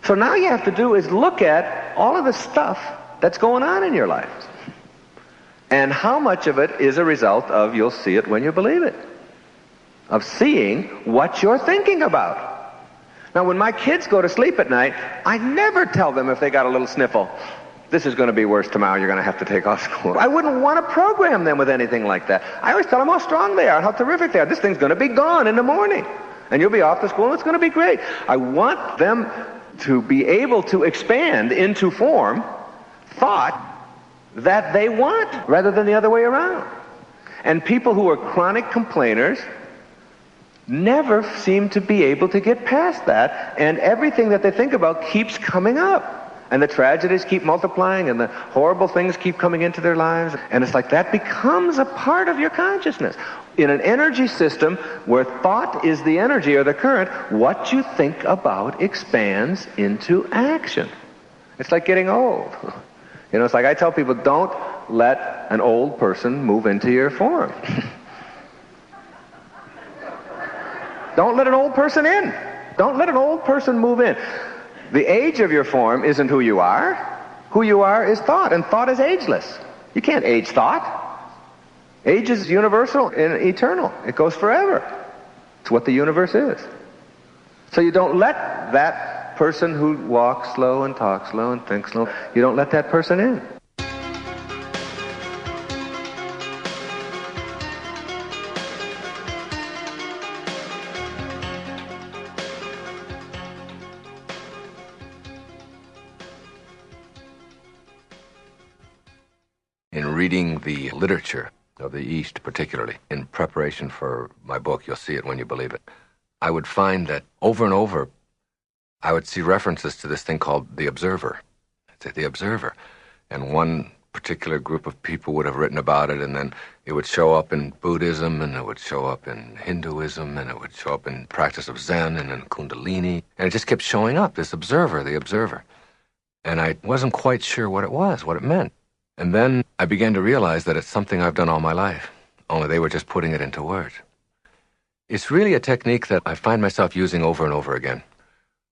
So now you have to do is look at all of the stuff that's going on in your life. And how much of it is a result of you'll see it when you believe it. Of seeing what you're thinking about. Now, when my kids go to sleep at night, I never tell them if they got a little sniffle, this is going to be worse tomorrow, you're going to have to take off school. I wouldn't want to program them with anything like that. I always tell them how strong they are, how terrific they are. This thing's going to be gone in the morning. And you'll be off to school, and it's going to be great. I want them to be able to expand into form thought that they want, rather than the other way around. And people who are chronic complainers never seem to be able to get past that, and everything that they think about keeps coming up. And the tragedies keep multiplying, and the horrible things keep coming into their lives. And it's like that becomes a part of your consciousness. In an energy system where thought is the energy or the current, what you think about expands into action. It's like getting old. You know, it's like I tell people, don't let an old person move into your form. Don't let an old person in. Don't let an old person move in. The age of your form isn't who you are. Who you are is thought, and thought is ageless. You can't age thought. Age is universal and eternal. It goes forever. It's what the universe is. So you don't let that person who walks slow and talks slow and thinks slow, you don't let that person in. In reading the literature of the East, particularly, in preparation for my book, You'll See It When You Believe It, I would find that over and over, I would see references to this thing called the observer. The observer. And one particular group of people would have written about it, and then it would show up in Buddhism, and it would show up in Hinduism, and it would show up in practice of Zen and in Kundalini. And it just kept showing up, this observer, the observer. And I wasn't quite sure what it was, what it meant. And then I began to realize that it's something I've done all my life, only they were just putting it into words. It's really a technique that I find myself using over and over again.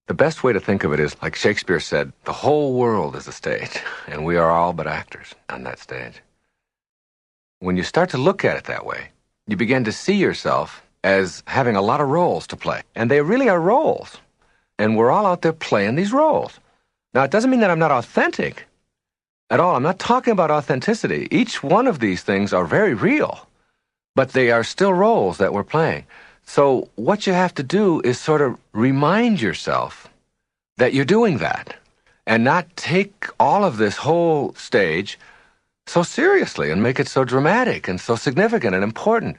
The best way to think of it is, like Shakespeare said, the whole world is a stage, and we are all but actors on that stage. When you start to look at it that way, you begin to see yourself as having a lot of roles to play. And they really are roles. And we're all out there playing these roles. Now, it doesn't mean that I'm not authentic at all. I'm not talking about authenticity. Each one of these things are very real, but they are still roles that we're playing. So what you have to do is sort of remind yourself that you're doing that and not take all of this whole stage so seriously and make it so dramatic and so significant and important.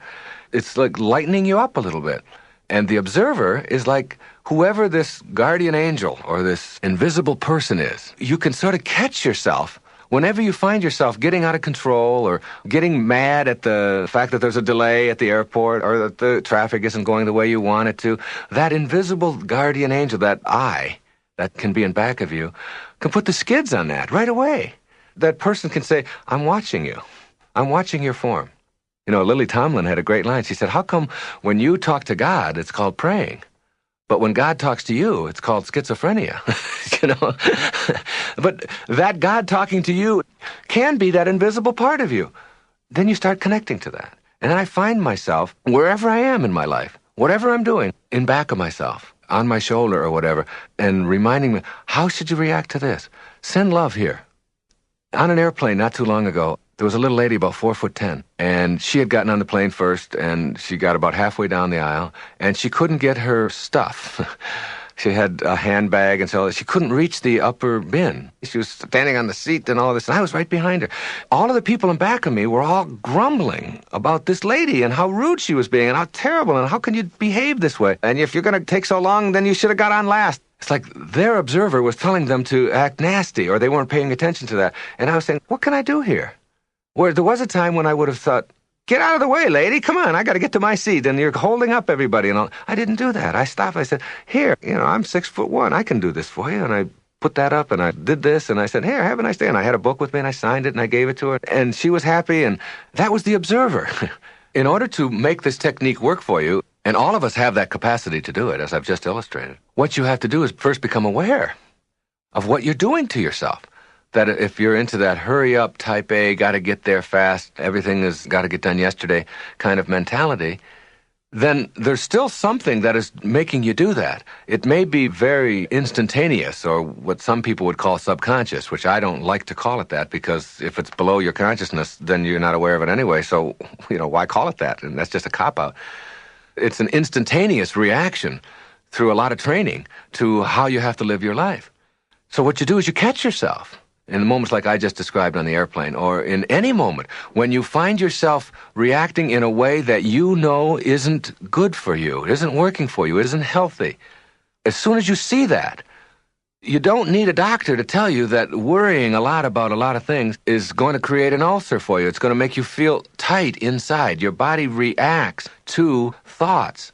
It's like lightening you up a little bit. And the observer is like whoever this guardian angel or this invisible person is. You can sort of catch yourself whenever you find yourself getting out of control or getting mad at the fact that there's a delay at the airport or that the traffic isn't going the way you want it to, that invisible guardian angel, that eye that can be in back of you, can put the skids on that right away. That person can say, I'm watching you. I'm watching your form. You know, Lily Tomlin had a great line. She said, how come when you talk to God, it's called praying? But when God talks to you, it's called schizophrenia, you know. But that God talking to you can be that invisible part of you. Then you start connecting to that. And I find myself, wherever I am in my life, whatever I'm doing, in back of myself, on my shoulder or whatever, and reminding me, how should you react to this? Send love here. On an airplane not too long ago, there was a little lady about 4'10", and she had gotten on the plane first, and she got about halfway down the aisle, and she couldn't get her stuff. She had a handbag, and so she couldn't reach the upper bin. She was standing on the seat and all this, and I was right behind her. All of the people in back of me were all grumbling about this lady and how rude she was being and how terrible and how can you behave this way? And if you're going to take so long, then you should have got on last. It's like their observer was telling them to act nasty, or they weren't paying attention to that. And I was saying, what can I do here? Where there was a time when I would have thought, get out of the way, lady. Come on, I got to get to my seat. And you're holding up everybody. And all. I didn't do that. I stopped. I said, here, I'm 6'1". I can do this for you. And I put that up and I did this. And I said, here, have a nice day. And I had a book with me and I signed it and I gave it to her. And she was happy. And that was the observer. In order to make this technique work for you, and all of us have that capacity to do it, as I've just illustrated, what you have to do is first become aware of what you're doing to yourself. That if you're into that hurry up, type A, got to get there fast, everything has got to get done yesterday kind of mentality, then there's still something that is making you do that. It may be very instantaneous, or what some people would call subconscious, which I don't like to call it that, because if it's below your consciousness, then you're not aware of it anyway, so, why call it that? And that's just a cop-out. It's an instantaneous reaction through a lot of training to how you have to live your life. So what you do is you catch yourself in moments like I just described on the airplane, or in any moment when you find yourself reacting in a way that you know isn't good for you, isn't working for you, isn't healthy. As soon as you see that, you don't need a doctor to tell you that worrying a lot about a lot of things is going to create an ulcer for you. It's going to make you feel tight inside. Your body reacts to thoughts.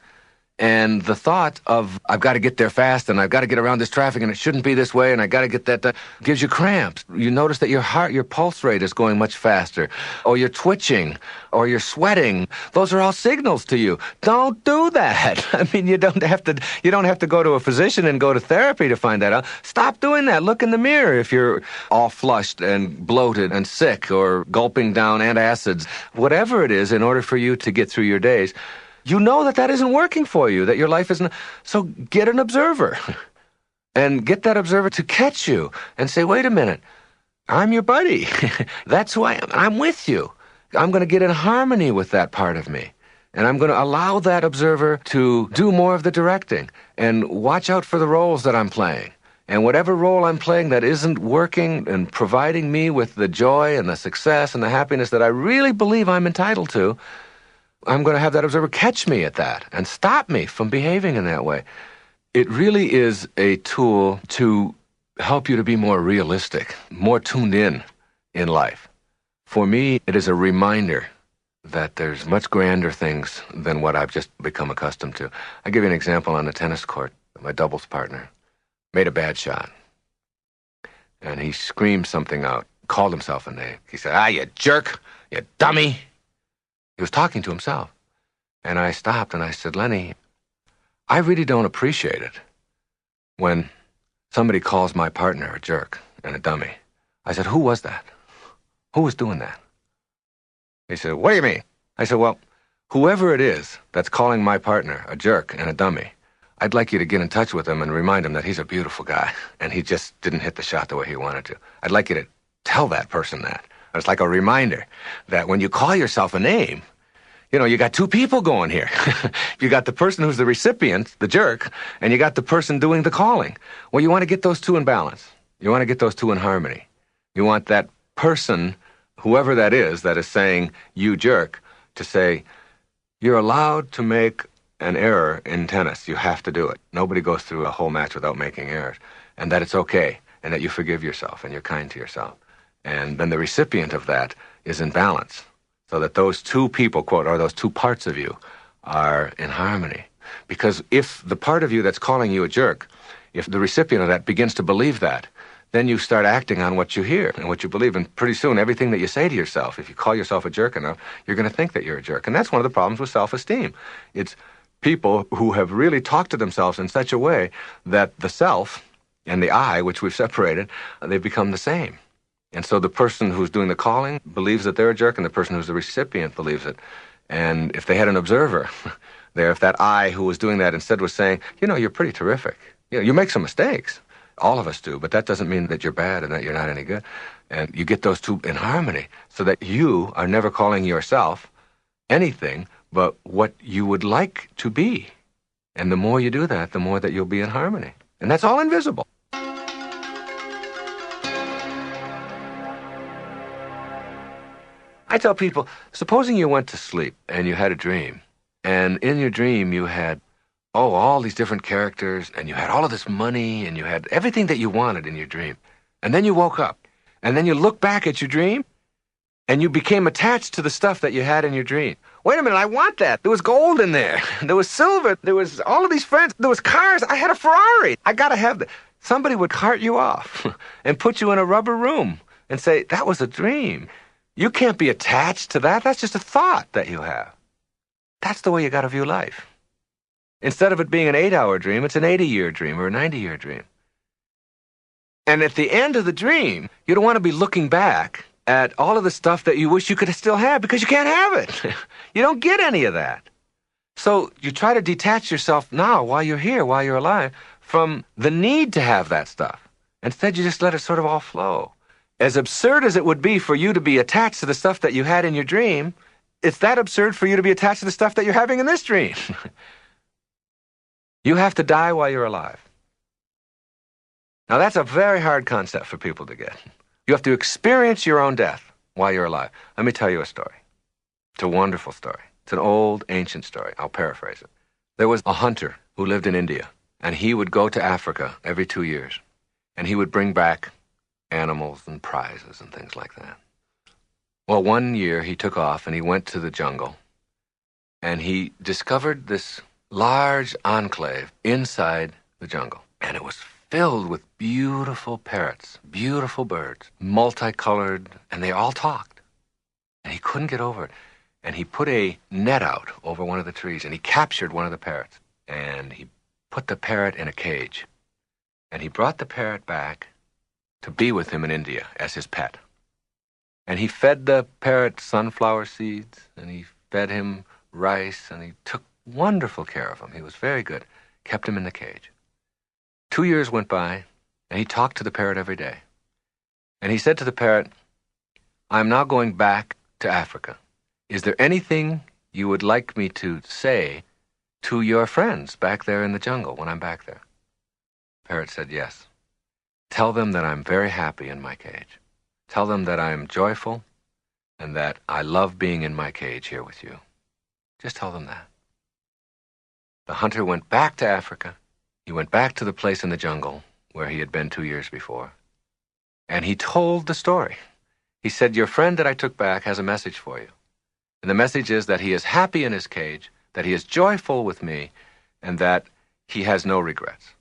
And the thought of, I've got to get there fast, and I've got to get around this traffic, and it shouldn't be this way, and I've got to get that done, gives you cramps. You notice that your heart, your pulse rate is going much faster, or you're twitching, or you're sweating. Those are all signals to you. Don't do that. I mean, you don't have to go to a physician and go to therapy to find that out. Stop doing that. Look in the mirror if you're all flushed and bloated and sick, or gulping down antacids, whatever it is, in order for you to get through your days. You know that isn't working for you, that your life isn't. So get an observer and get that observer to catch you and say, wait a minute, I'm your buddy. That's who I am. I'm with you. I'm going to get in harmony with that part of me. And I'm going to allow that observer to do more of the directing and watch out for the roles that I'm playing. And whatever role I'm playing that isn't working and providing me with the joy and the success and the happiness that I really believe I'm entitled to, I'm going to have that observer catch me at that and stop me from behaving in that way. It really is a tool to help you to be more realistic, more tuned in life. For me, it is a reminder that there's much grander things than what I've just become accustomed to. I'll give you an example on the tennis court. My doubles partner made a bad shot, and he screamed something out, called himself a name. He said, you jerk, you dummy. He was talking to himself. And I stopped and I said, Lenny, I really don't appreciate it when somebody calls my partner a jerk and a dummy. I said, who was that? Who was doing that? He said, what do you mean? I said, well, whoever it is that's calling my partner a jerk and a dummy, I'd like you to get in touch with him and remind him that he's a beautiful guy and he just didn't hit the shot the way he wanted to. I'd like you to tell that person that. It's like a reminder that when you call yourself a name, you got two people going here. You got the person who's the recipient, the jerk, and you got the person doing the calling. Well, you want to get those two in balance. You want to get those two in harmony. You want that person, whoever that is saying, you jerk, to say, you're allowed to make an error in tennis. You have to do it. Nobody goes through a whole match without making errors. And that it's okay, and that you forgive yourself, and you're kind to yourself. And then the recipient of that is in balance, so that those two people, quote, or those two parts of you are in harmony. Because if the part of you that's calling you a jerk, if the recipient of that begins to believe that, then you start acting on what you hear and what you believe. And pretty soon, everything that you say to yourself, if you call yourself a jerk enough, you're going to think that you're a jerk. And that's one of the problems with self-esteem. It's people who have really talked to themselves in such a way that the self and the I, which we've separated, they become the same. And so the person who's doing the calling believes that they're a jerk, and the person who's the recipient believes it. And if they had an observer there, if that I who was doing that instead was saying, you're pretty terrific. You make some mistakes. All of us do, but that doesn't mean that you're bad and that you're not any good. And you get those two in harmony so that you are never calling yourself anything but what you would like to be. And the more you do that, the more that you'll be in harmony. And that's all invisible. I tell people, supposing you went to sleep and you had a dream, and in your dream you had, all these different characters, and you had all of this money, and you had everything that you wanted in your dream. And then you woke up, and then you look back at your dream, And you became attached to the stuff that you had in your dream. Wait a minute, I want that. There was gold in there. There was silver. There was all of these friends. There was cars. I had a Ferrari. I got to have that. Somebody would cart you off and put you in a rubber room and say, that was a dream. You can't be attached to that. That's just a thought that you have. That's the way you got to view life. Instead of it being an 8-hour dream, it's an 80-year dream or a 90-year dream. And at the end of the dream, you don't want to be looking back at all of the stuff that you wish you could still have because you can't have it. You don't get any of that. So you try to detach yourself now while you're here, while you're alive, from the need to have that stuff. Instead, you just let it sort of all flow. As absurd as it would be for you to be attached to the stuff that you had in your dream, it's that absurd for you to be attached to the stuff that you're having in this dream. You have to die while you're alive. Now, that's a very hard concept for people to get. You have to experience your own death while you're alive. Let me tell you a story. It's a wonderful story. It's an old, ancient story. I'll paraphrase it. There was a hunter who lived in India, and he would go to Africa every 2 years, and he would bring back animals and prizes and things like that. Well, one year he took off, and he went to the jungle, and he discovered this large enclave inside the jungle, and it was filled with beautiful parrots, beautiful birds, multicolored, and they all talked. And he couldn't get over it. And he put a net out over one of the trees, and he captured one of the parrots. And he put the parrot in a cage. And he brought the parrot back to be with him in India as his pet. And he fed the parrot sunflower seeds, and he fed him rice, and he took wonderful care of him. He was very good. Kept him in the cage. 2 years went by, and he talked to the parrot every day. And he said to the parrot, I'm now going back to Africa. Is there anything you would like me to say to your friends back there in the jungle when I'm back there? The parrot said, yes. Tell them that I'm very happy in my cage. Tell them that I'm joyful and that I love being in my cage here with you. Just tell them that. The hunter went back to Africa. He went back to the place in the jungle where he had been 2 years before, and he told the story. He said, your friend that I took back has a message for you. And the message is that he is happy in his cage, that he is joyful with me, and that he has no regrets.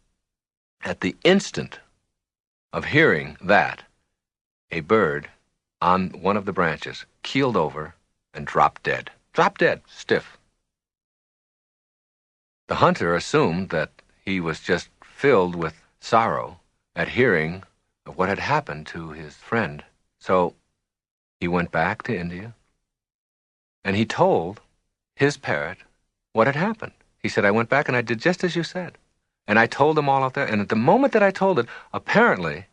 At the instant of hearing that, a bird on one of the branches keeled over and dropped dead. Dropped dead, stiff. The hunter assumed that he was just filled with sorrow at hearing of what had happened to his friend. So he went back to India, and he told his parrot what had happened. He said, I went back and I did just as you said. And I told them all out there, and at the moment that I told it, apparently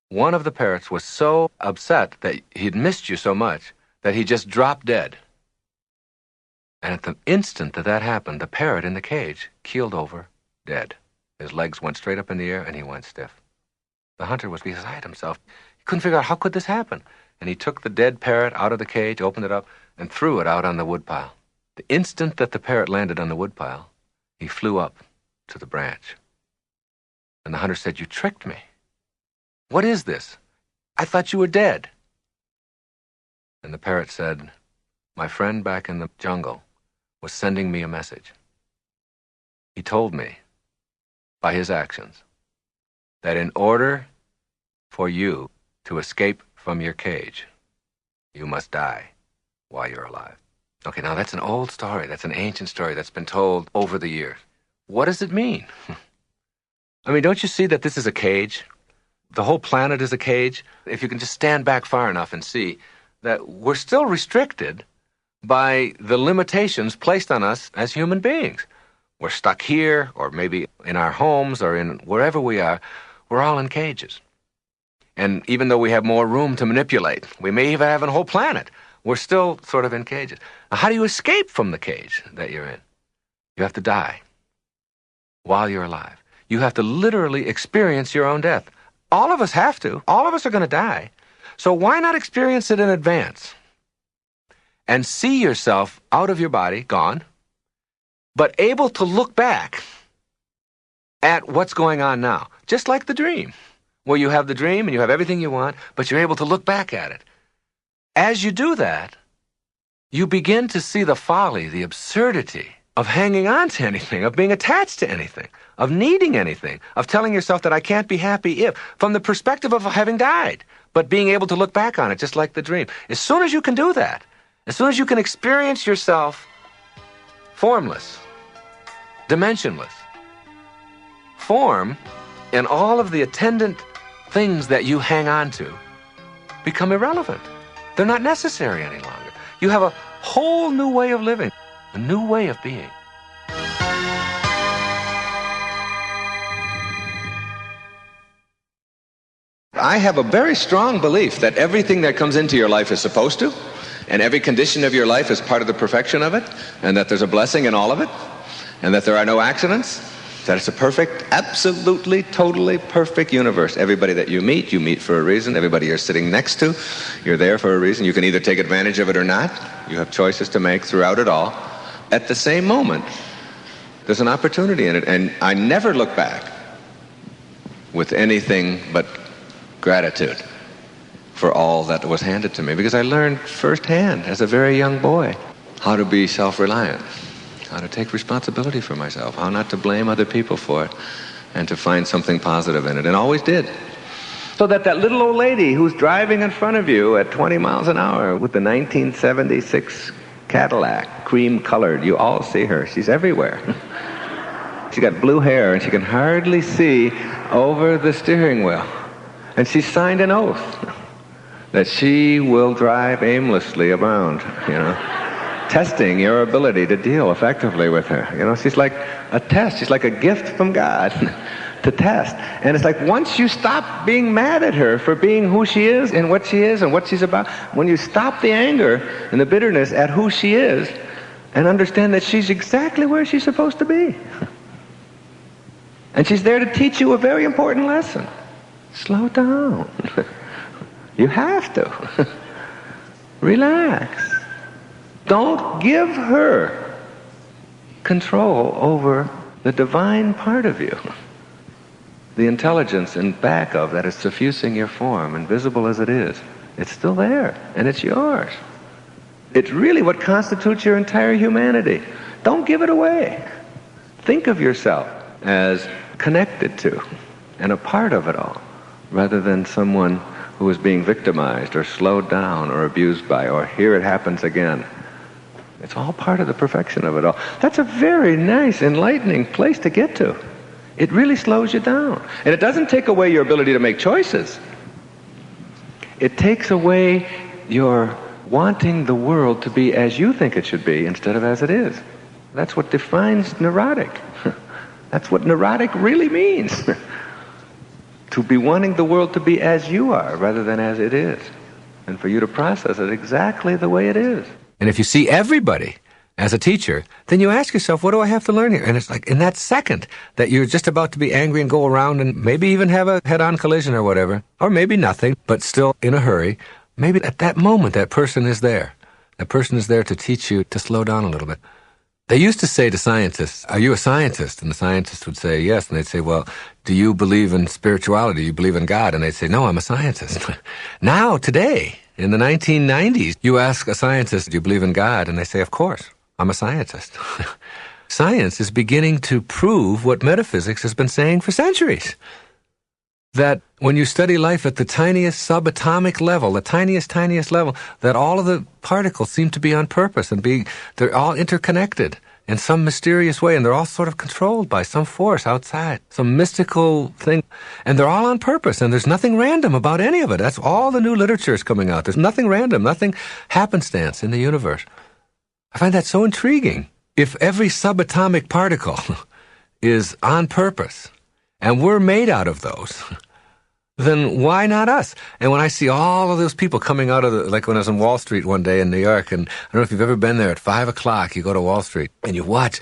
one of the parrots was so upset that he'd missed you so much that he just dropped dead. And at the instant that that happened, the parrot in the cage keeled over, dead. His legs went straight up in the air, and he went stiff. The hunter was beside himself. He couldn't figure out how could this happen. And he took the dead parrot out of the cage, opened it up, and threw it out on the woodpile. The instant that the parrot landed on the woodpile, he flew up to the branch. And the hunter said, you tricked me. What is this? I thought you were dead. And the parrot said, my friend back in the jungle was sending me a message. He told me, by his actions, that in order for you to escape from your cage, you must die while you're alive. Okay, now that's an old story. That's an ancient story that's been told over the years. What does it mean? I mean, don't you see that this is a cage? The whole planet is a cage. If you can just stand back far enough and see that we're still restricted by the limitations placed on us as human beings. We're stuck here, or maybe in our homes, or in wherever we are. We're all in cages. And even though we have more room to manipulate, we may even have a whole planet, we're still sort of in cages. Now, how do you escape from the cage that you're in? You have to die while you're alive. You have to literally experience your own death. All of us have to. All of us are going to die. So why not experience it in advance? And see yourself out of your body, gone, but able to look back at what's going on now. Just like the dream, where you have the dream and you have everything you want, but you're able to look back at it. As you do that, you begin to see the folly, the absurdity of hanging on to anything, of being attached to anything, of needing anything, of telling yourself that I can't be happy if, from the perspective of having died, but being able to look back on it just like the dream. As soon as you can do that, as soon as you can experience yourself formless, dimensionless, form and all of the attendant things that you hang on to become irrelevant. They're not necessary any longer. You have a whole new way of living, a new way of being. I have a very strong belief that everything that comes into your life is supposed to, and every condition of your life is part of the perfection of it, and that there's a blessing in all of it, and that there are no accidents, that it's a perfect, absolutely, totally perfect universe. Everybody that you meet for a reason. Everybody you're sitting next to, you're there for a reason. You can either take advantage of it or not. You have choices to make throughout it all. At the same moment, there's an opportunity in it, and I never look back with anything but gratitude for all that was handed to me, because I learned firsthand as a very young boy how to be self-reliant, how to take responsibility for myself, how not to blame other people for it, and to find something positive in it, and always did. So that little old lady who's driving in front of you at 20 miles an hour with the 1976 Cadillac, cream-colored, you all see her. She's everywhere. She's got blue hair, and she can hardly see over the steering wheel. And she signed an oath that she will drive aimlessly around, testing your ability to deal effectively with her. She's like a test. She's like a gift from God to test. And it's like once you stop being mad at her for being who she is and what she's about, when you stop the anger and the bitterness at who she is and understand that she's exactly where she's supposed to be. And she's there to teach you a very important lesson. Slow down. You have to. Relax. Don't give her control over the divine part of you. The intelligence in back of that is suffusing your form, invisible as it is. It's still there, and it's yours. It's really what constitutes your entire humanity. Don't give it away. Think of yourself as connected to and a part of it all, rather than someone who is being victimized or slowed down or abused by, or here it happens again. It's all part of the perfection of it all. That's a very nice, enlightening place to get to. It really slows you down. And it doesn't take away your ability to make choices. It takes away your wanting the world to be as you think it should be instead of as it is. That's what defines neurotic. That's what neurotic really means. To be wanting the world to be as you are rather than as it is. And for you to process it exactly the way it is. And if you see everybody as a teacher, then you ask yourself, what do I have to learn here? And it's like in that second that you're just about to be angry and go around and maybe even have a head-on collision or whatever, or maybe nothing, but still in a hurry, maybe at that moment that person is there. That person is there to teach you to slow down a little bit. They used to say to scientists, are you a scientist? And the scientist would say yes. And they'd say, well, do you believe in spirituality? Do you believe in God? And they'd say, no, I'm a scientist. Now, today, in the 1990s, you ask a scientist, do you believe in God? And they say, of course, I'm a scientist. Science is beginning to prove what metaphysics has been saying for centuries. That when you study life at the tiniest subatomic level, the tiniest level, that all of the particles seem to be on purpose and they're all interconnected in some mysterious way, and they're all sort of controlled by some force outside, some mystical thing, and they're all on purpose, and there's nothing random about any of it. That's all the new literature is coming out. There's nothing random, nothing happenstance in the universe. I find that so intriguing. If every subatomic particle is on purpose, and we're made out of those, then why not us? And when I see all of those people coming out of like when I was on Wall Street one day in New York, and I don't know if you've ever been there, at 5 o'clock, you go to Wall Street, and you watch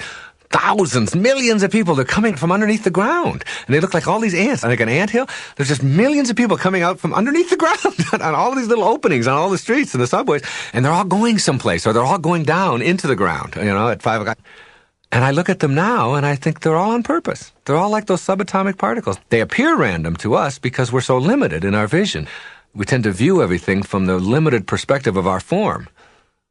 thousands, millions of people. They're coming from underneath the ground, and they look like all these ants. Like an anthill, there's just millions of people coming out from underneath the ground on all these little openings on all the streets and the subways, and they're all going someplace, or they're all going down into the ground, at 5 o'clock. And I look at them now, and I think they're all on purpose. They're all like those subatomic particles. They appear random to us because we're so limited in our vision. We tend to view everything from the limited perspective of our form.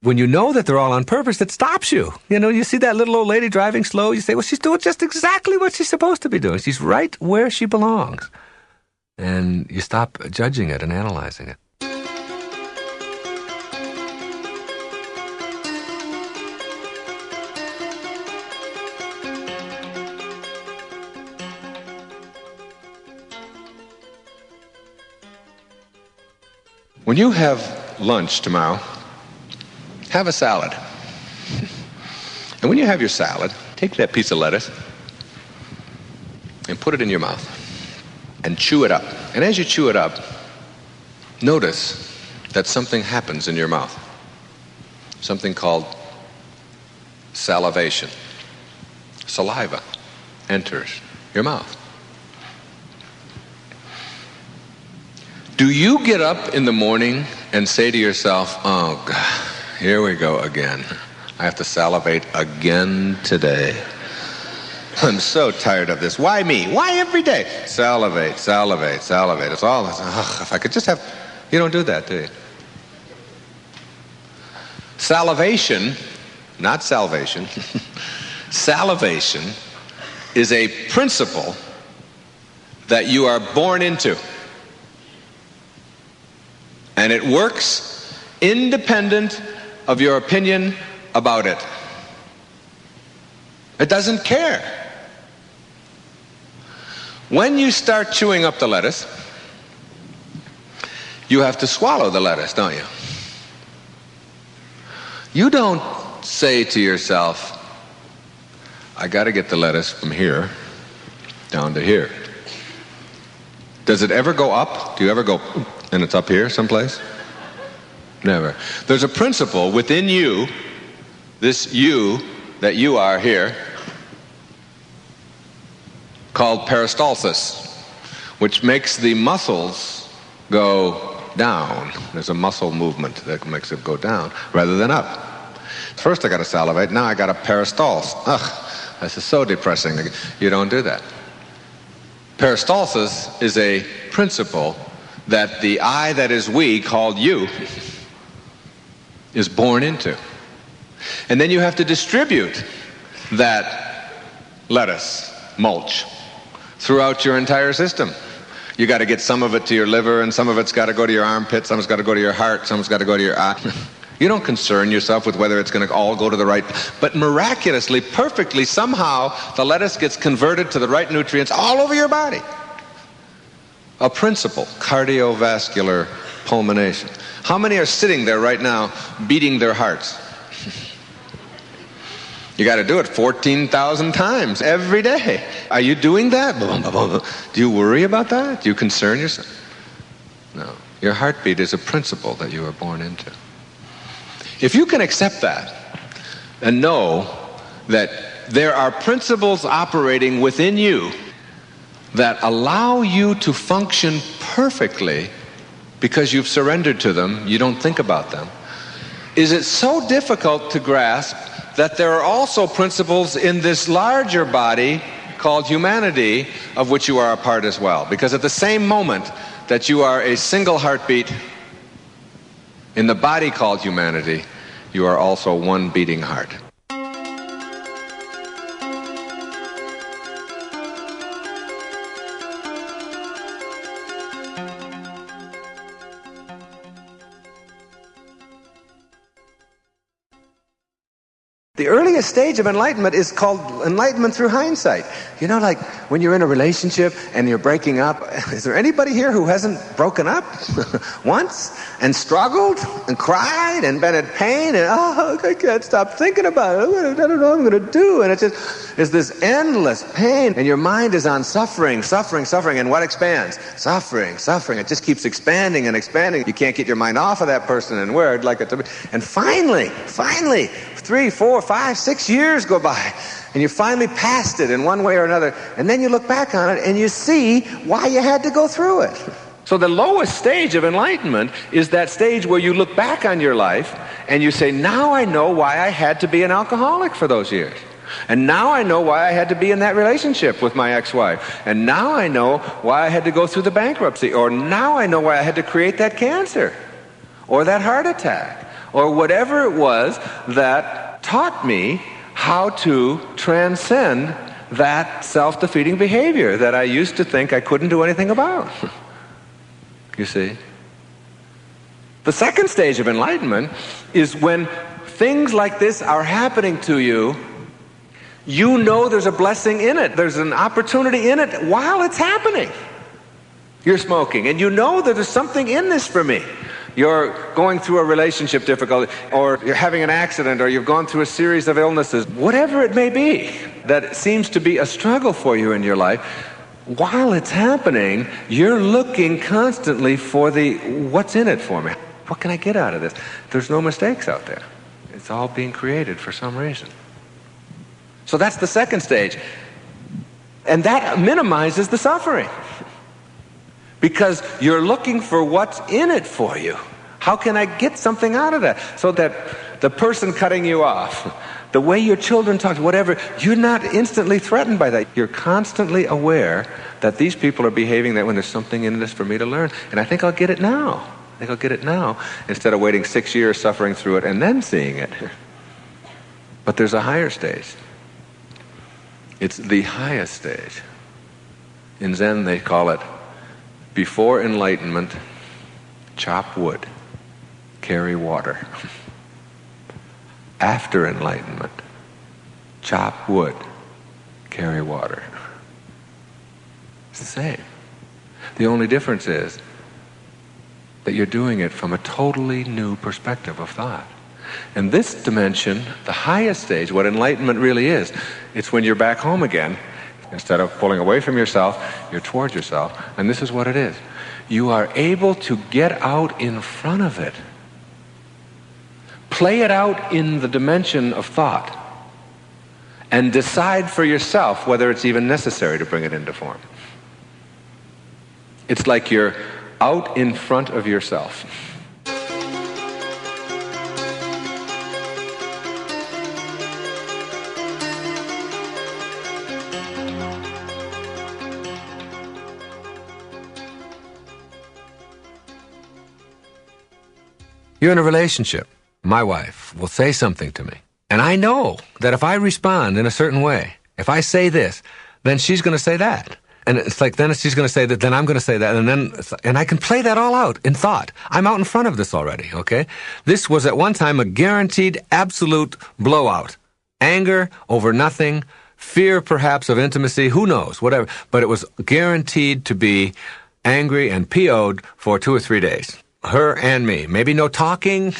When you know that they're all on purpose, it stops you. You see that little old lady driving slow, you say, well, she's doing just exactly what she's supposed to be doing. She's right where she belongs. And you stop judging it and analyzing it. When you have lunch tomorrow, have a salad. And when you have your salad, take that piece of lettuce and put it in your mouth and chew it up. And as you chew it up, notice that something happens in your mouth. Something called salivation. Saliva enters your mouth. Do you get up in the morning and say to yourself, oh, God, here we go again. I have to salivate again today. I'm so tired of this. Why me? Why every day? Salivate, salivate, salivate. It's all, if I could just have, you don't do that, do you? Salivation, not salvation, salivation is a principle that you are born into. And it works independent of your opinion about it. It doesn't care. When you start chewing up the lettuce, you have to swallow the lettuce, don't you? You don't say to yourself, I got to get the lettuce from here down to here. Does it ever go up? Do you ever go, and it's up here someplace? Never. There's a principle within you, this you that you are here, called peristalsis, which makes the muscles go down. There's a muscle movement that makes it go down rather than up. First I got to salivate, now I got to peristalse. Ugh, this is so depressing. You don't do that. Peristalsis is a principle that the I that is we, called you, is born into. And then you have to distribute that lettuce, mulch, throughout your entire system. You got to get some of it to your liver, and some of it's got to go to your armpit, some of it's got to go to your heart, some of it's got to go to your eye. You don't concern yourself with whether it's going to all go to the right, but miraculously, perfectly, somehow, the lettuce gets converted to the right nutrients all over your body. A principle, cardiovascular pulmonation. How many are sitting there right now beating their hearts? You got to do it 14,000 times every day. Are you doing that? Do you worry about that? Do you concern yourself? No. Your heartbeat is a principle that you were born into. If you can accept that and know that there are principles operating within you that allow you to function perfectly because you've surrendered to them, you don't think about them, is it so difficult to grasp that there are also principles in this larger body called humanity of which you are a part as well? Because at the same moment that you are a single heartbeat in the body called humanity, you are also one beating heart. The earliest stage of enlightenment is called enlightenment through hindsight. You know, like when you're in a relationship and you're breaking up, is there anybody here who hasn't broken up once and struggled and cried and been in pain and, oh, I can't stop thinking about it. I don't know what I'm going to do. And it's this endless pain, and your mind is on suffering, suffering, suffering. And what expands? Suffering, suffering. It just keeps expanding and expanding. You can't get your mind off of that person and where it'd like it to be. And finally, 3, 4, 5, 6 years go by, and you finally passed it in one way or another, and then you look back on it and you see why you had to go through it. So the lowest stage of enlightenment is that stage where you look back on your life and you say, now I know why I had to be an alcoholic for those years. And now I know why I had to be in that relationship with my ex-wife. And now I know why I had to go through the bankruptcy. Or now I know why I had to create that cancer. Or that heart attack. Or whatever it was that taught me how to transcend that self-defeating behavior that I used to think I couldn't do anything about. You see? The second stage of enlightenment is when things like this are happening to you, you know there's a blessing in it. There's an opportunity in it while it's happening. You're smoking, and you know that there's something in this for me. You're going through a relationship difficulty, or you're having an accident, or you've gone through a series of illnesses, whatever it may be that seems to be a struggle for you in your life. While it's happening, you're looking constantly for what's in it for me? What can I get out of this? There's no mistakes out there. It's all being created for some reason. So that's the second stage. And that minimizes the suffering. Because you're looking for what's in it for you. How can I get something out of that? So that the person cutting you off, the way your children talk, whatever, you're not instantly threatened by that. You're constantly aware that these people are behaving that when there's something in this for me to learn. And I think I'll get it now. I think I'll get it now, instead of waiting 6 years, suffering through it, and then seeing it. But there's a higher stage. It's the highest stage. In Zen, they call it, before enlightenment, chop wood, carry water. After enlightenment, chop wood, carry water. It's the same. The only difference is that you're doing it from a totally new perspective of thought. And this dimension, the highest stage, what enlightenment really is, it's when you're back home again. Instead of pulling away from yourself, you're towards yourself. And this is what it is. You are able to get out in front of it. Play it out in the dimension of thought. And decide for yourself whether it's even necessary to bring it into form. It's like you're out in front of yourself. You're in a relationship. My wife will say something to me. And I know that if I respond in a certain way, if I say this, then she's going to say that. And it's like, then she's going to say that, then I'm going to say that, and I can play that all out in thought. I'm out in front of this already, okay? This was at one time a guaranteed, absolute blowout. Anger over nothing, fear perhaps of intimacy, who knows, whatever. But it was guaranteed to be angry and PO'd for 2 or 3 days. Her and me. Maybe no talking,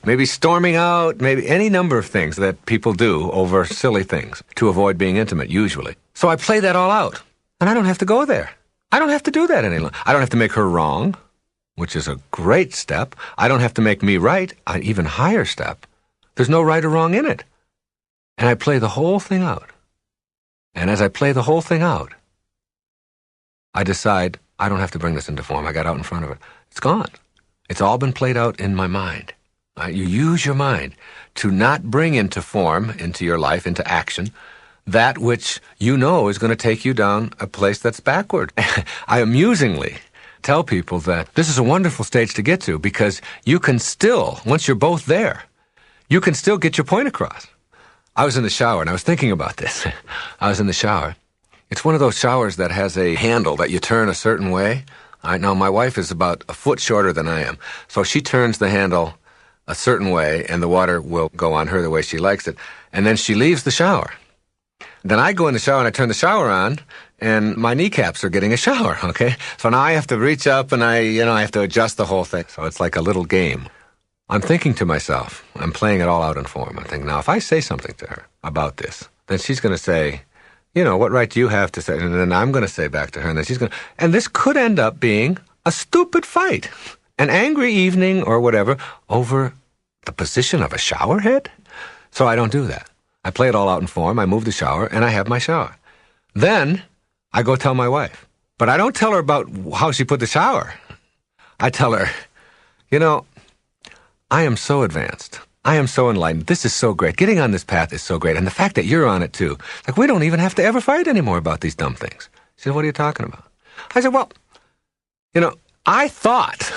maybe storming out, maybe any number of things that people do over silly things to avoid being intimate, usually. So I play that all out. And I don't have to go there. I don't have to do that any longer. I don't have to make her wrong, which is a great step. I don't have to make me right, an even higher step. There's no right or wrong in it. And I play the whole thing out. And as I play the whole thing out, I decide I don't have to bring this into form. I got out in front of it. It's gone. It's all been played out in my mind. You use your mind to not bring into form, into your life, into action, that which you know is going to take you down a place that's backward. I amusingly tell people that this is a wonderful stage to get to because you can still, once you're both there, you can still get your point across. I was in the shower and I was thinking about this. I was in the shower. It's one of those showers that has a handle that you turn a certain way. Now, my wife is about a foot shorter than I am, so she turns the handle a certain way, and the water will go on her the way she likes it, and then she leaves the shower. Then I go in the shower, and I turn the shower on, and my kneecaps are getting a shower, okay? So now I have to reach up, and I have to adjust the whole thing, so it's like a little game. I'm thinking to myself, I'm playing it all out in form. I'm thinking, now, if I say something to her about this, then she's going to say, what right do you have to say? And then I'm going to say back to her, and then she's going to... And this could end up being a stupid fight, an angry evening or whatever, over the position of a shower head. So I don't do that. I play it all out in form, I move the shower, and I have my shower. Then I go tell my wife. But I don't tell her about how she put the shower. I tell her, I am so advanced. I am so enlightened. This is so great. Getting on this path is so great. And the fact that you're on it too. Like, we don't even have to ever fight anymore about these dumb things. She said, what are you talking about? I said, well, I thought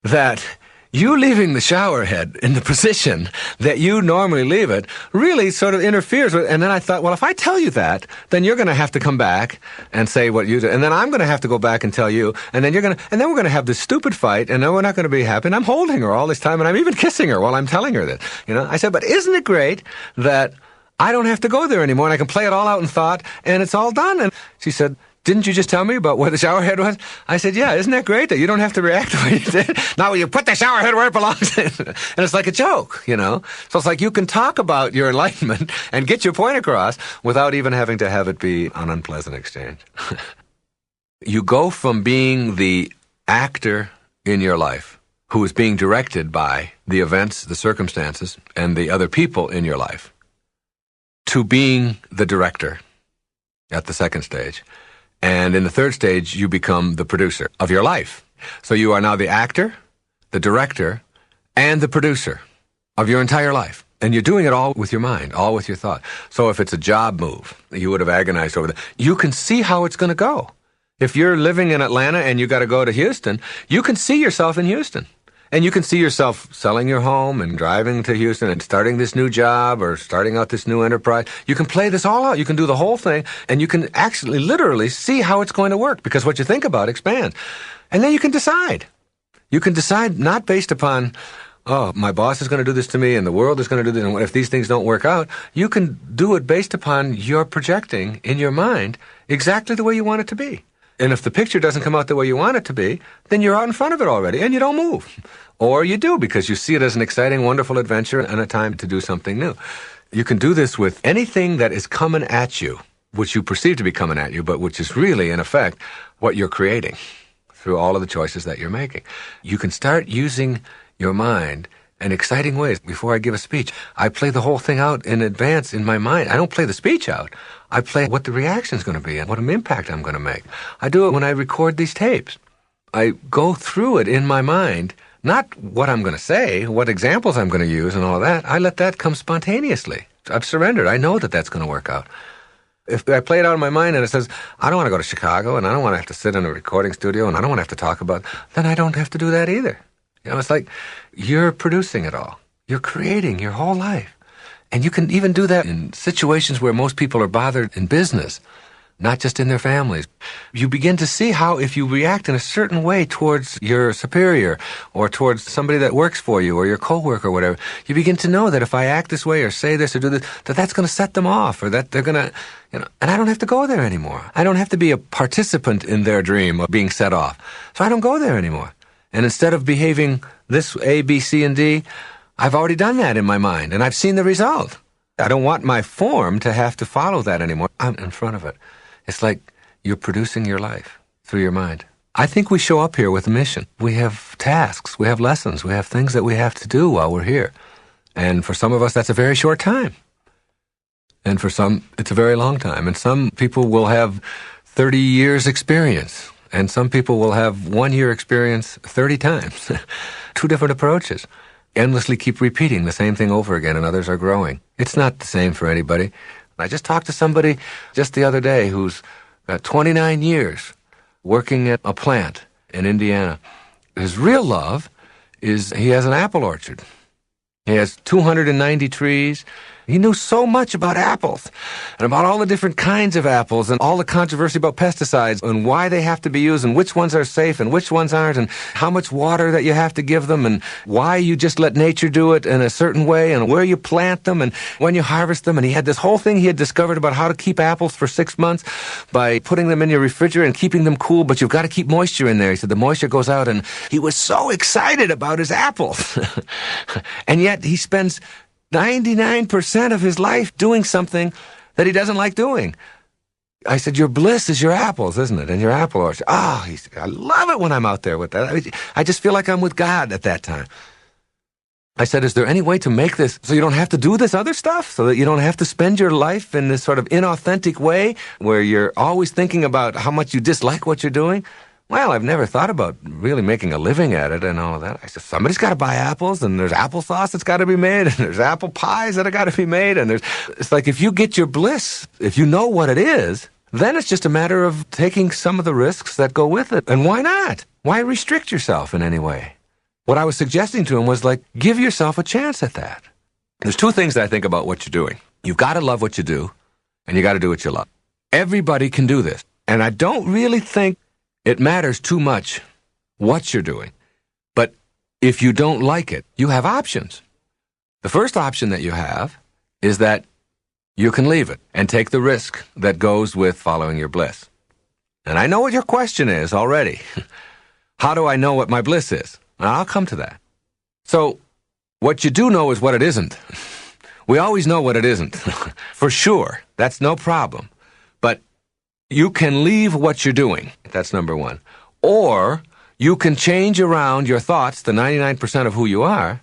that you leaving the shower head in the position that you normally leave it really sort of interferes with, and then I thought, well, if I tell you that, then you're going to have to come back and say what you did, and then I'm going to have to go back and tell you, and then we're going to have this stupid fight, and then we're not going to be happy, and I'm holding her all this time, and I'm even kissing her while I'm telling her that, I said, but isn't it great that I don't have to go there anymore, and I can play it all out in thought, and it's all done? And she said, didn't you just tell me about where the shower head was? I said, yeah, isn't that great that you don't have to react the way you did? Now you put the shower head where it belongs. And it's like a joke, So it's like you can talk about your enlightenment and get your point across without even having to have it be an unpleasant exchange. You go from being the actor in your life who is being directed by the events, the circumstances, and the other people in your life to being the director at the second stage. And in the third stage, you become the producer of your life. So you are now the actor, the director, and the producer of your entire life. And you're doing it all with your mind, all with your thought. So if it's a job move, you would have agonized over that. You can see how it's going to go. If you're living in Atlanta and you got to go to Houston, you can see yourself in Houston. And you can see yourself selling your home and driving to Houston and starting this new job or starting out this new enterprise. You can play this all out. You can do the whole thing, and you can actually literally see how it's going to work because what you think about expands. And then you can decide. You can decide not based upon, oh, my boss is going to do this to me and the world is going to do this, and if these things don't work out, you can do it based upon your projecting in your mind exactly the way you want it to be. And if the picture doesn't come out the way you want it to be, then you're out in front of it already, and you don't move. Or you do, because you see it as an exciting, wonderful adventure and a time to do something new. You can do this with anything that is coming at you, which you perceive to be coming at you, but which is really, in effect, what you're creating through all of the choices that you're making. You can start using your mind in exciting ways. Before I give a speech, I play the whole thing out in advance in my mind. I don't play the speech out. I play what the reaction is going to be and what an impact I'm going to make. I do it when I record these tapes. I go through it in my mind, not what I'm going to say, what examples I'm going to use and all of that. I let that come spontaneously. I've surrendered. I know that that's going to work out. If I play it out in my mind and it says, I don't want to go to Chicago and I don't want to have to sit in a recording studio and I don't want to have to talk about, then I don't have to do that either. It's like you're producing it all. You're creating your whole life. And you can even do that in situations where most people are bothered in business, not just in their families. You begin to see how if you react in a certain way towards your superior or towards somebody that works for you or your coworker or whatever, you begin to know that if I act this way or say this or do this, that's going to set them off or that they're going to, and I don't have to go there anymore. I don't have to be a participant in their dream of being set off. So I don't go there anymore. And instead of behaving this A, B, C, and D, I've already done that in my mind, and I've seen the result. I don't want my form to have to follow that anymore. I'm in front of it. It's like you're producing your life through your mind. I think we show up here with a mission. We have tasks, we have lessons, we have things that we have to do while we're here. And for some of us, that's a very short time. And for some, it's a very long time. And some people will have 30 years experience. And some people will have 1 year experience 30 times. Two different approaches. Endlessly keep repeating the same thing over again, and others are growing. It's not the same for anybody. I just talked to somebody just the other day who's got 29 years working at a plant in Indiana. His real love is he has an apple orchard. He has 290 trees. He knew so much about apples and about all the different kinds of apples and all the controversy about pesticides and why they have to be used and which ones are safe and which ones aren't and how much water that you have to give them and why you just let nature do it in a certain way and where you plant them and when you harvest them. And he had this whole thing he had discovered about how to keep apples for 6 months by putting them in your refrigerator and keeping them cool, but you've got to keep moisture in there. He said the moisture goes out, and he was so excited about his apples. And yet he spends 99% of his life doing something that he doesn't like doing. I said, your bliss is your apples, isn't it? And your apple orchard. Oh, he said, I love it when I'm out there with that. I just feel like I'm with God at that time. I said, is there any way to make this so you don't have to do this other stuff? So that you don't have to spend your life in this sort of inauthentic way where you're always thinking about how much you dislike what you're doing? Well, I've never thought about really making a living at it and all of that. I said, somebody's got to buy apples, and there's applesauce that's got to be made, and there's apple pies that have got to be made, and it's like if you get your bliss, if you know what it is, then it's just a matter of taking some of the risks that go with it. And why not? Why restrict yourself in any way? What I was suggesting to him was like, give yourself a chance at that. There's two things that I think about what you're doing. You've got to love what you do, and you got to do what you love. Everybody can do this. And I don't really think it matters too much what you're doing. But if you don't like it, you have options. The first option that you have is that you can leave it and take the risk that goes with following your bliss. And I know what your question is already. How do I know what my bliss is? And I'll come to that. So what you do know is what it isn't. We always know what it isn't. For sure. That's no problem. But you can leave what you're doing. That's number one. Or you can change around your thoughts, the 99% of who you are,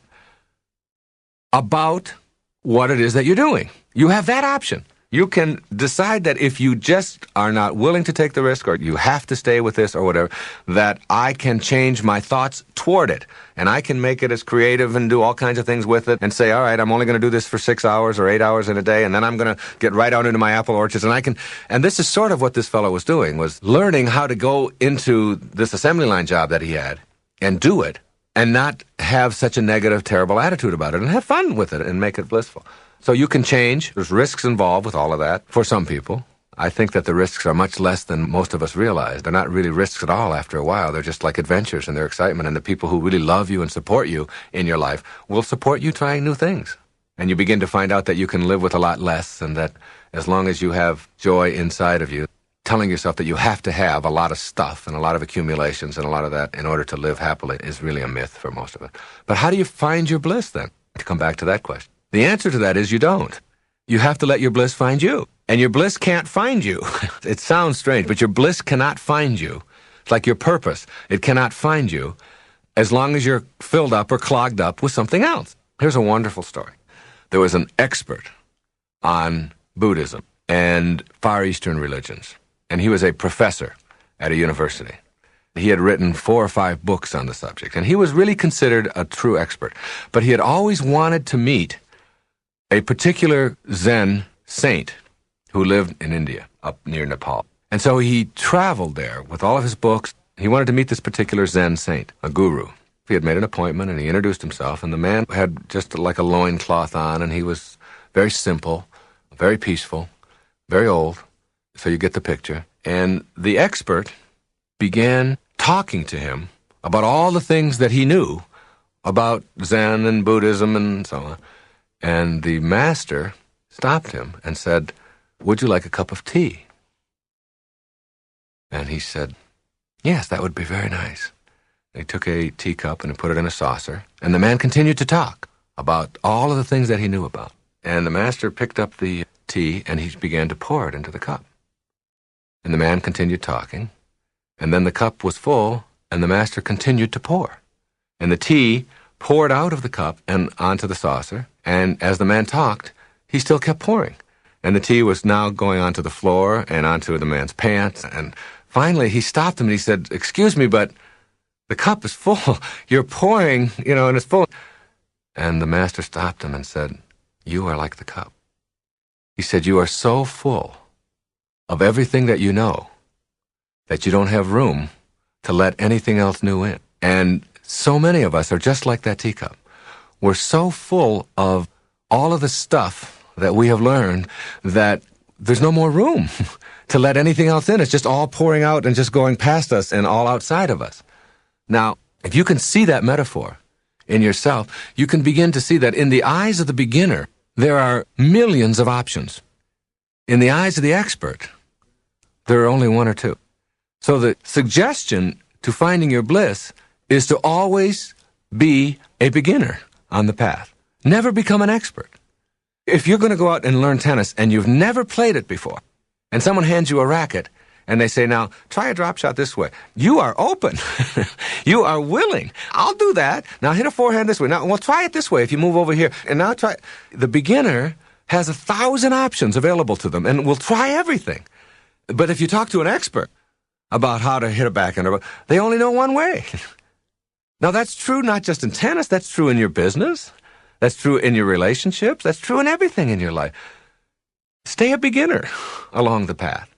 about what it is that you're doing. You have that option. You can decide that if you just are not willing to take the risk, or you have to stay with this or whatever, that I can change my thoughts toward it. And I can make it as creative and do all kinds of things with it and say, all right, I'm only going to do this for 6 hours or 8 hours in a day, and then I'm going to get right out into my apple orchards. And this is sort of what this fellow was doing, was learning how to go into this assembly line job that he had and do it and not have such a negative, terrible attitude about it and have fun with it and make it blissful. So you can change. There's risks involved with all of that for some people. I think that the risks are much less than most of us realize. They're not really risks at all after a while. They're just like adventures and their excitement. And the people who really love you and support you in your life will support you trying new things. And you begin to find out that you can live with a lot less, and that as long as you have joy inside of you, telling yourself that you have to have a lot of stuff and a lot of accumulations and a lot of that in order to live happily is really a myth for most of it. But how do you find your bliss then? To come back to that question. The answer to that is you don't. You have to let your bliss find you. And your bliss can't find you. It sounds strange, but your bliss cannot find you. It's like your purpose. It cannot find you as long as you're filled up or clogged up with something else. Here's a wonderful story. There was an expert on Buddhism and Far Eastern religions, and he was a professor at a university. He had written 4 or 5 books on the subject, and he was really considered a true expert. But he had always wanted to meet a particular Zen saint who lived in India, up near Nepal. And so he traveled there with all of his books. He wanted to meet this particular Zen saint, a guru. He had made an appointment, and he introduced himself, and the man had just like a loincloth on, and he was very simple, very peaceful, very old, so you get the picture. And the expert began talking to him about all the things that he knew about Zen and Buddhism and so on. And the master stopped him and said, "Would you like a cup of tea?" And he said, "Yes, that would be very nice." He took a teacup and he put it in a saucer, and the man continued to talk about all of the things that he knew about. And the master picked up the tea and he began to pour it into the cup. And the man continued talking, and then the cup was full, and the master continued to pour. And the tea poured out of the cup and onto the saucer, and as the man talked, he still kept pouring. And the tea was now going onto the floor and onto the man's pants, and finally he stopped him and he said, "Excuse me, but the cup is full. You're pouring, and it's full." And the master stopped him and said, "You are like the cup." He said, "You are so full of everything that you know that you don't have room to let anything else new in." And so many of us are just like that teacup. We're so full of all of the stuff that we have learned that there's no more room to let anything else in. It's just all pouring out and just going past us and all outside of us. Now, if you can see that metaphor in yourself, you can begin to see that in the eyes of the beginner, there are millions of options. In the eyes of the expert, there are only 1 or 2. So the suggestion to finding your bliss is to always be a beginner on the path. Never become an expert. If you're going to go out and learn tennis and you've never played it before, and someone hands you a racket and they say, "Now, try a drop shot this way," you are open. You are willing. "I'll do that. Now hit a forehand this way. Now, well, try it this way if you move over here. And now try." The beginner has 1,000 options available to them and will try everything. But if you talk to an expert, about how to hit a backhand. They only know one way. Now, that's true not just in tennis. That's true in your business. That's true in your relationships. That's true in everything in your life. Stay a beginner along the path.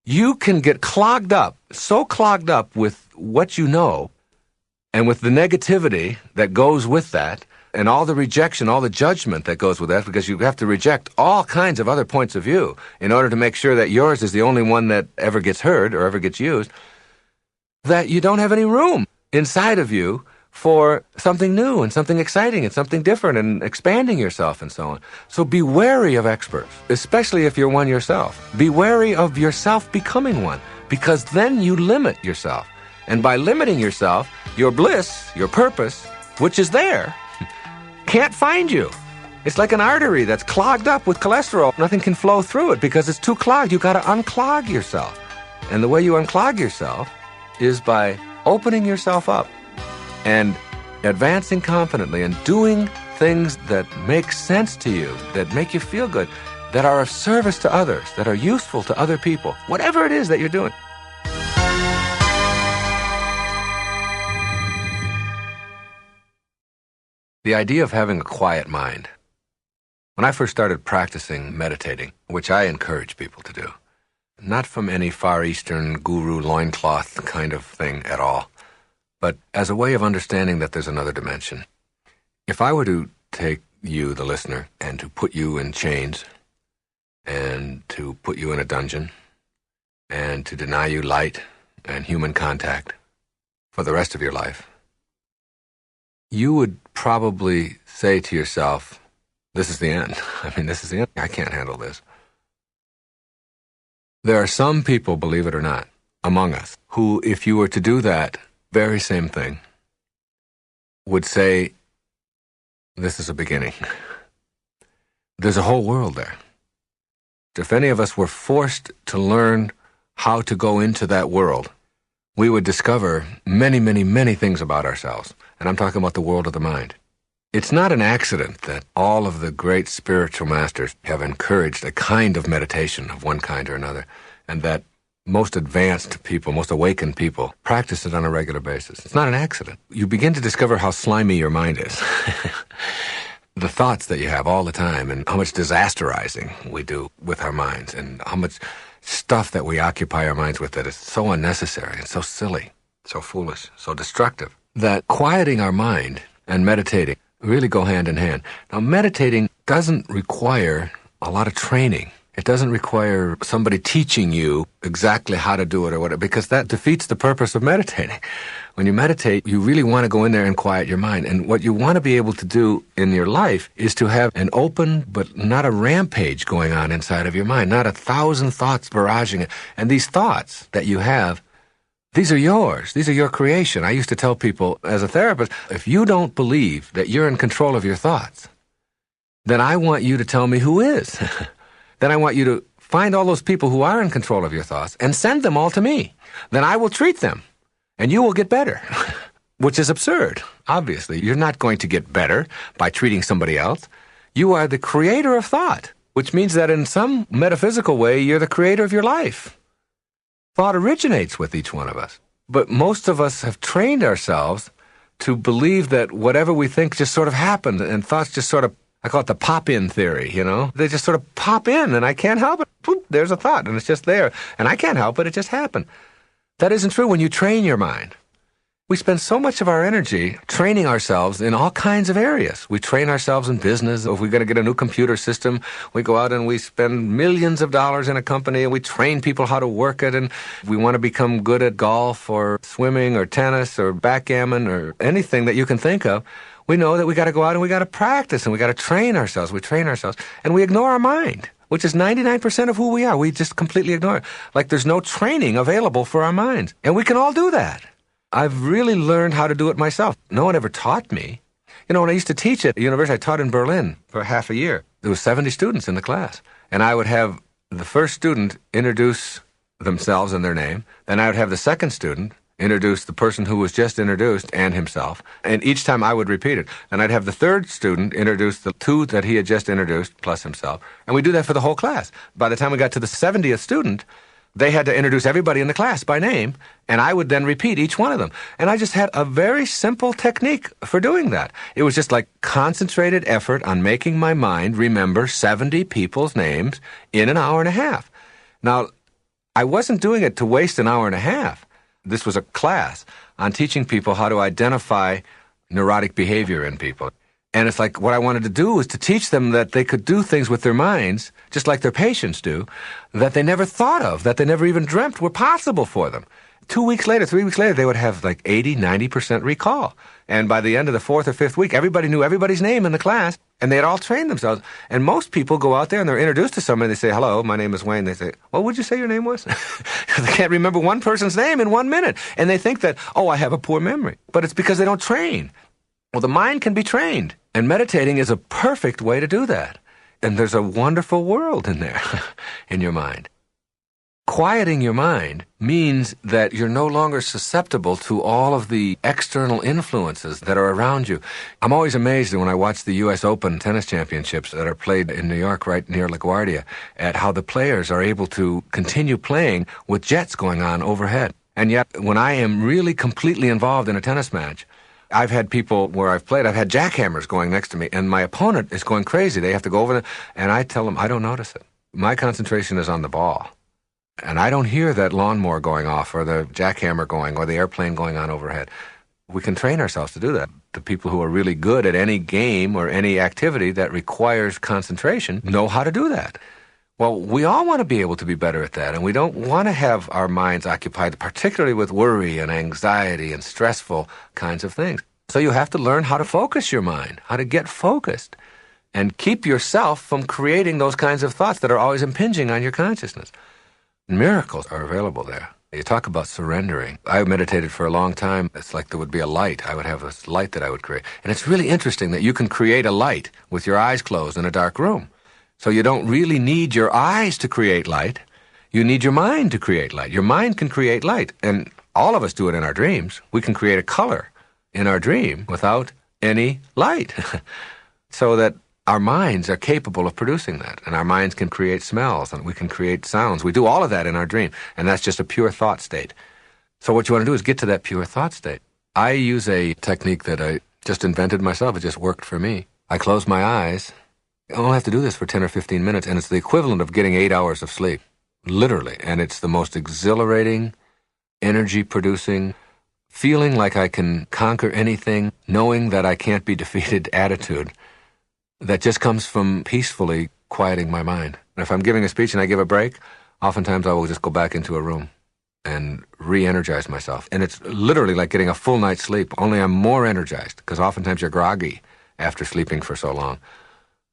You can get clogged up, so clogged up with what you know and with the negativity that goes with that and all the rejection, all the judgment that goes with that, because you have to reject all kinds of other points of view in order to make sure that yours is the only one that ever gets heard or ever gets used, that you don't have any room inside of you for something new and something exciting and something different and expanding yourself and so on. So be wary of experts, especially if you're one yourself. Be wary of yourself becoming one, because then you limit yourself. And by limiting yourself, your bliss, your purpose, which is there, can't find you. It's like an artery that's clogged up with cholesterol. Nothing can flow through it because it's too clogged. You got to unclog yourself. And the way you unclog yourself is by opening yourself up and advancing confidently and doing things that make sense to you, that make you feel good, that are of service to others, that are useful to other people, whatever it is that you're doing. The idea of having a quiet mind. When I first started practicing meditating, which I encourage people to do, not from any Far Eastern guru loincloth kind of thing at all, but as a way of understanding that there's another dimension. If I were to take you, the listener, and to put you in chains, and to put you in a dungeon, and to deny you light and human contact for the rest of your life, you would probably say to yourself, this is the end. This is the end. I can't handle this. There are some people, believe it or not, among us, who, if you were to do that very same thing, would say, this is a beginning. There's a whole world there. If any of us were forced to learn how to go into that world, we would discover many, many, many things about ourselves. And I'm talking about the world of the mind. It's not an accident that all of the great spiritual masters have encouraged a kind of meditation of one kind or another, and that most advanced people, most awakened people, practice it on a regular basis. It's not an accident. You begin to discover how slimy your mind is. The thoughts that you have all the time, and how much disasterizing we do with our minds, and how much stuff that we occupy our minds with that is so unnecessary and so silly, so foolish, so destructive, that quieting our mind and meditating really go hand in hand. Now, meditating doesn't require a lot of training. It doesn't require somebody teaching you exactly how to do it or whatever, because that defeats the purpose of meditating. When you meditate, you really want to go in there and quiet your mind. And what you want to be able to do in your life is to have an open, but not a rampage going on inside of your mind, not 1,000 thoughts barraging it. And these thoughts that you have, these are yours. These are your creation. I used to tell people as a therapist, if you don't believe that you're in control of your thoughts, then I want you to tell me who is. Then I want you to find all those people who are in control of your thoughts and send them all to me. Then I will treat them, and you will get better, which is absurd. Obviously, you're not going to get better by treating somebody else. You are the creator of thought, which means that in some metaphysical way, you're the creator of your life. Thought originates with each one of us. But most of us have trained ourselves to believe that whatever we think just sort of happened, and thoughts just sort of, I call it the pop-in theory, They just sort of pop in, and I can't help it. Boop, there's a thought, and it's just there. And I can't help it, it just happened. That isn't true when you train your mind. We spend so much of our energy training ourselves in all kinds of areas. We train ourselves in business. If we're going to get a new computer system, we go out and we spend millions of dollars in a company, and we train people how to work it. And we want to become good at golf or swimming or tennis or backgammon or anything that you can think of. We know that we got to go out and we got to practice and we got to train ourselves. We train ourselves, and we ignore our mind, which is 99% of who we are. We just completely ignore it. Like there's no training available for our minds. And we can all do that. I've really learned how to do it myself. No one ever taught me. When I used to teach at university, I taught in Berlin for half a year. There was 70 students in the class. And I would have the first student introduce themselves and their name. Then I would have the second student introduce the person who was just introduced and himself. And each time I would repeat it. And I'd have the third student introduce the two that he had just introduced plus himself. And we do that for the whole class. By the time we got to the 70th student, They had to introduce everybody in the class by name, and I would then repeat each one of them. And I just had a very simple technique for doing that. It was just like concentrated effort on making my mind remember 70 people's names in an hour and a half. Now, I wasn't doing it to waste an hour and a half. This was a class on teaching people how to identify neurotic behavior in people. And it's like what I wanted to do was to teach them that they could do things with their minds, just like their patients do, that they never thought of, that they never even dreamt were possible for them. 2 weeks later, 3 weeks later, they would have like 80, 90% recall. And by the end of the 4th or 5th week, everybody knew everybody's name in the class, and they had all trained themselves. And most people go out there and they're introduced to somebody, they say, hello, my name is Wayne. They say, what would you say your name was? They can't remember one person's name in 1 minute. And they think that, oh, I have a poor memory. But it's because they don't train. Well, the mind can be trained, and meditating is a perfect way to do that. And there's a wonderful world in there, in your mind. Quieting your mind means that you're no longer susceptible to all of the external influences that are around you. I'm always amazed when I watch the U.S. Open tennis championships that are played in New York, right near LaGuardia, at how the players are able to continue playing with jets going on overhead. And yet, when I am really completely involved in a tennis match, I've had people where I've played, I've had jackhammers going next to me, and my opponent is going crazy. They have to go over there, and I tell them, I don't notice it. My concentration is on the ball. And I don't hear that lawnmower going off or the jackhammer going or the airplane going on overhead. We can train ourselves to do that. The people who are really good at any game or any activity that requires concentration know how to do that. Well, we all want to be able to be better at that, and we don't want to have our minds occupied, particularly with worry and anxiety and stressful kinds of things. So you have to learn how to focus your mind, how to get focused, and keep yourself from creating those kinds of thoughts that are always impinging on your consciousness. Miracles are available there. You talk about surrendering. I meditated for a long time. It's like there would be a light. I would have this light that I would create. And it's really interesting that you can create a light with your eyes closed in a dark room. So you don't really need your eyes to create light. You need your mind to create light. Your mind can create light. And all of us do it in our dreams. We can create a color in our dream without any light. So that our minds are capable of producing that. And our minds can create smells and we can create sounds. We do all of that in our dream. And that's just a pure thought state. So what you want to do is get to that pure thought state. I use a technique that I just invented myself. It just worked for me. I close my eyes. I only have to do this for 10 or 15 minutes, and it's the equivalent of getting 8 hours of sleep, literally. And it's the most exhilarating, energy-producing, feeling like I can conquer anything, knowing that I can't be defeated attitude that just comes from peacefully quieting my mind. And if I'm giving a speech and I give a break, oftentimes I will just go back into a room and re-energize myself. And it's literally like getting a full night's sleep, only I'm more energized, because oftentimes you're groggy after sleeping for so long.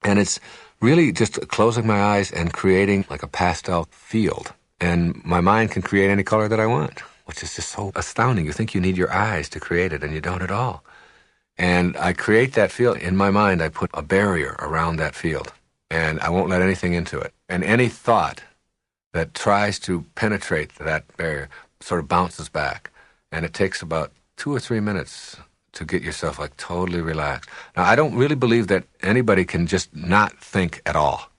And it's really just closing my eyes and creating like a pastel field. And my mind can create any color that I want, which is just so astounding. You think you need your eyes to create it, and you don't at all. And I create that field. In my mind, I put a barrier around that field, and I won't let anything into it. And any thought that tries to penetrate that barrier sort of bounces back. And it takes about 2 or 3 minutes to get yourself like totally relaxed. Now, I don't really believe that anybody can just not think at all.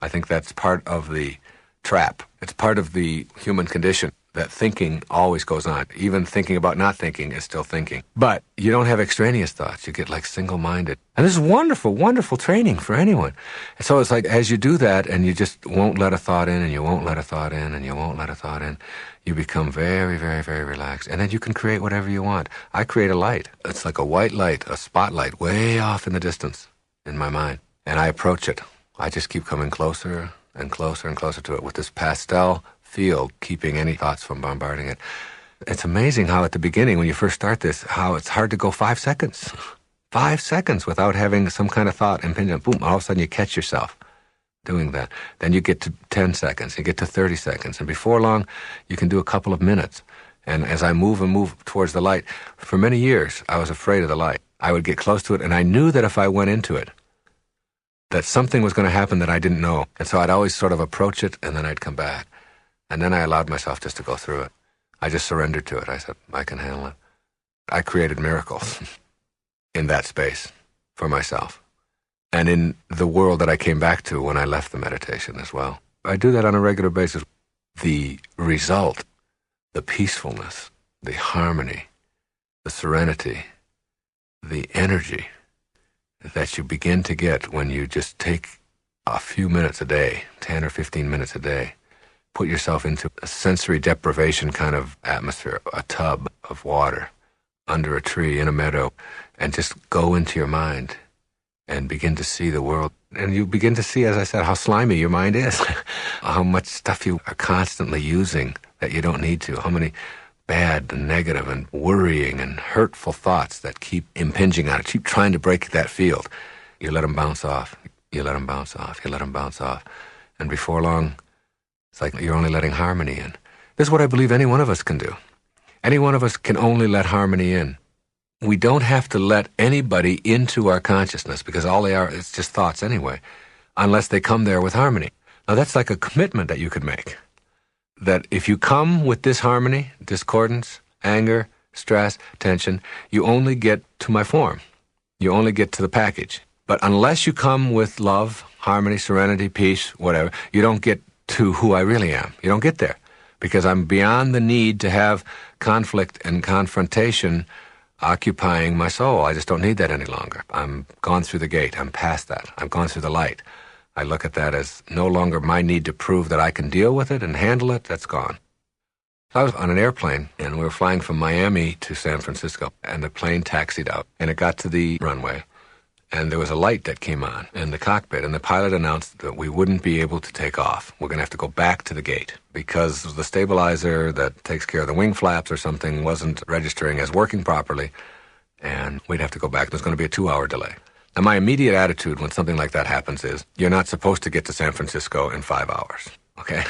I think that's part of the trap. It's part of the human condition that thinking always goes on. Even thinking about not thinking is still thinking. But you don't have extraneous thoughts. You get like single-minded. And this is wonderful, wonderful training for anyone. And so it's like as you do that and you just won't let a thought in and you won't let a thought in and you won't let a thought in, you become very, very, very relaxed. And then you can create whatever you want. I create a light. It's like a white light, a spotlight way off in the distance in my mind. And I approach it. I just keep coming closer and closer and closer to it with this pastel field, keeping any thoughts from bombarding it. It's amazing how at the beginning, when you first start this, how it's hard to go 5 seconds. 5 seconds without having some kind of thought impinge on. Boom, all of a sudden you catch yourself doing that. Then you get to 10 seconds, you get to 30 seconds, and before long, you can do a couple of minutes. And as I move and move towards the light, for many years, I was afraid of the light. I would get close to it, and I knew that if I went into it, that something was going to happen that I didn't know. And so I'd always sort of approach it, and then I'd come back. And then I allowed myself just to go through it. I just surrendered to it. I said, I can handle it. I created miracles in that space for myself. And in the world that I came back to when I left the meditation as well. I do that on a regular basis. the result, the peacefulness, the harmony, the serenity, the energy that you begin to get when you just take a few minutes a day, 10 or 15 minutes a day, put yourself into a sensory deprivation kind of atmosphere, a tub of water, under a tree, in a meadow, and just go into your mind and begin to see the world. And you begin to see, as I said, how slimy your mind is, how much stuff you are constantly using that you don't need to, how many bad and negative and worrying and hurtful thoughts that keep impinging on it, keep trying to break that field. You let them bounce off, you let them bounce off, you let them bounce off. And before long, it's like you're only letting harmony in. This is what I believe any one of us can do. Any one of us can only let harmony in. We don't have to let anybody into our consciousness, because all they are, it's just thoughts anyway, unless they come there with harmony. Now that's like a commitment that you could make. That if you come with disharmony, discordance, anger, stress, tension, you only get to my form. You only get to the package. But unless you come with love, harmony, serenity, peace, whatever, you don't get to who I really am. You don't get there. Because I'm beyond the need to have conflict and confrontation occupying my soul. I just don't need that any longer. I'm gone through the gate. I'm past that. I've gone through the light. I look at that as no longer my need to prove that I can deal with it and handle it. That's gone. I was on an airplane, and we were flying from Miami to San Francisco, and the plane taxied out, and it got to the runway, and there was a light that came on in the cockpit, and the pilot announced that we wouldn't be able to take off. We're going to have to go back to the gate because the stabilizer that takes care of the wing flaps or something wasn't registering as working properly, and we'd have to go back. There's going to be a 2-hour delay. Now, my immediate attitude when something like that happens is, you're not supposed to get to San Francisco in 5 hours, okay?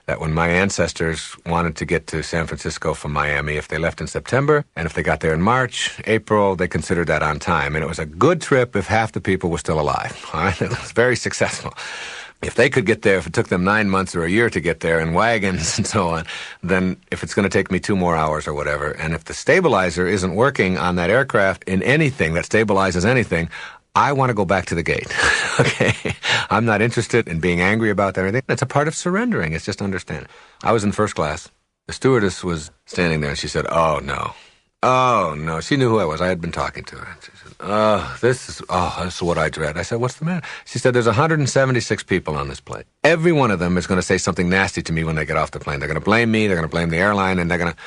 That when my ancestors wanted to get to San Francisco from Miami, if they left in September, and if they got there in March, April, they considered that on time. And it was a good trip if half the people were still alive, all right? It was very successful. If they could get there, if it took them 9 months or a year to get there in wagons and so on, then if it's going to take me 2 more hours or whatever, and if the stabilizer isn't working on that aircraft in anything that stabilizes anything, I want to go back to the gate, okay? I'm not interested in being angry about that or anything. It's a part of surrendering. It's just understanding. I was in first class. The stewardess was standing there, and she said, oh, no. Oh, no. She knew who I was. I had been talking to her. She said, this is what I dread. I said, what's the matter? She said, there's 176 people on this plane. Every one of them is going to say something nasty to me when they get off the plane. They're going to blame me. They're going to blame the airline, and they're going to...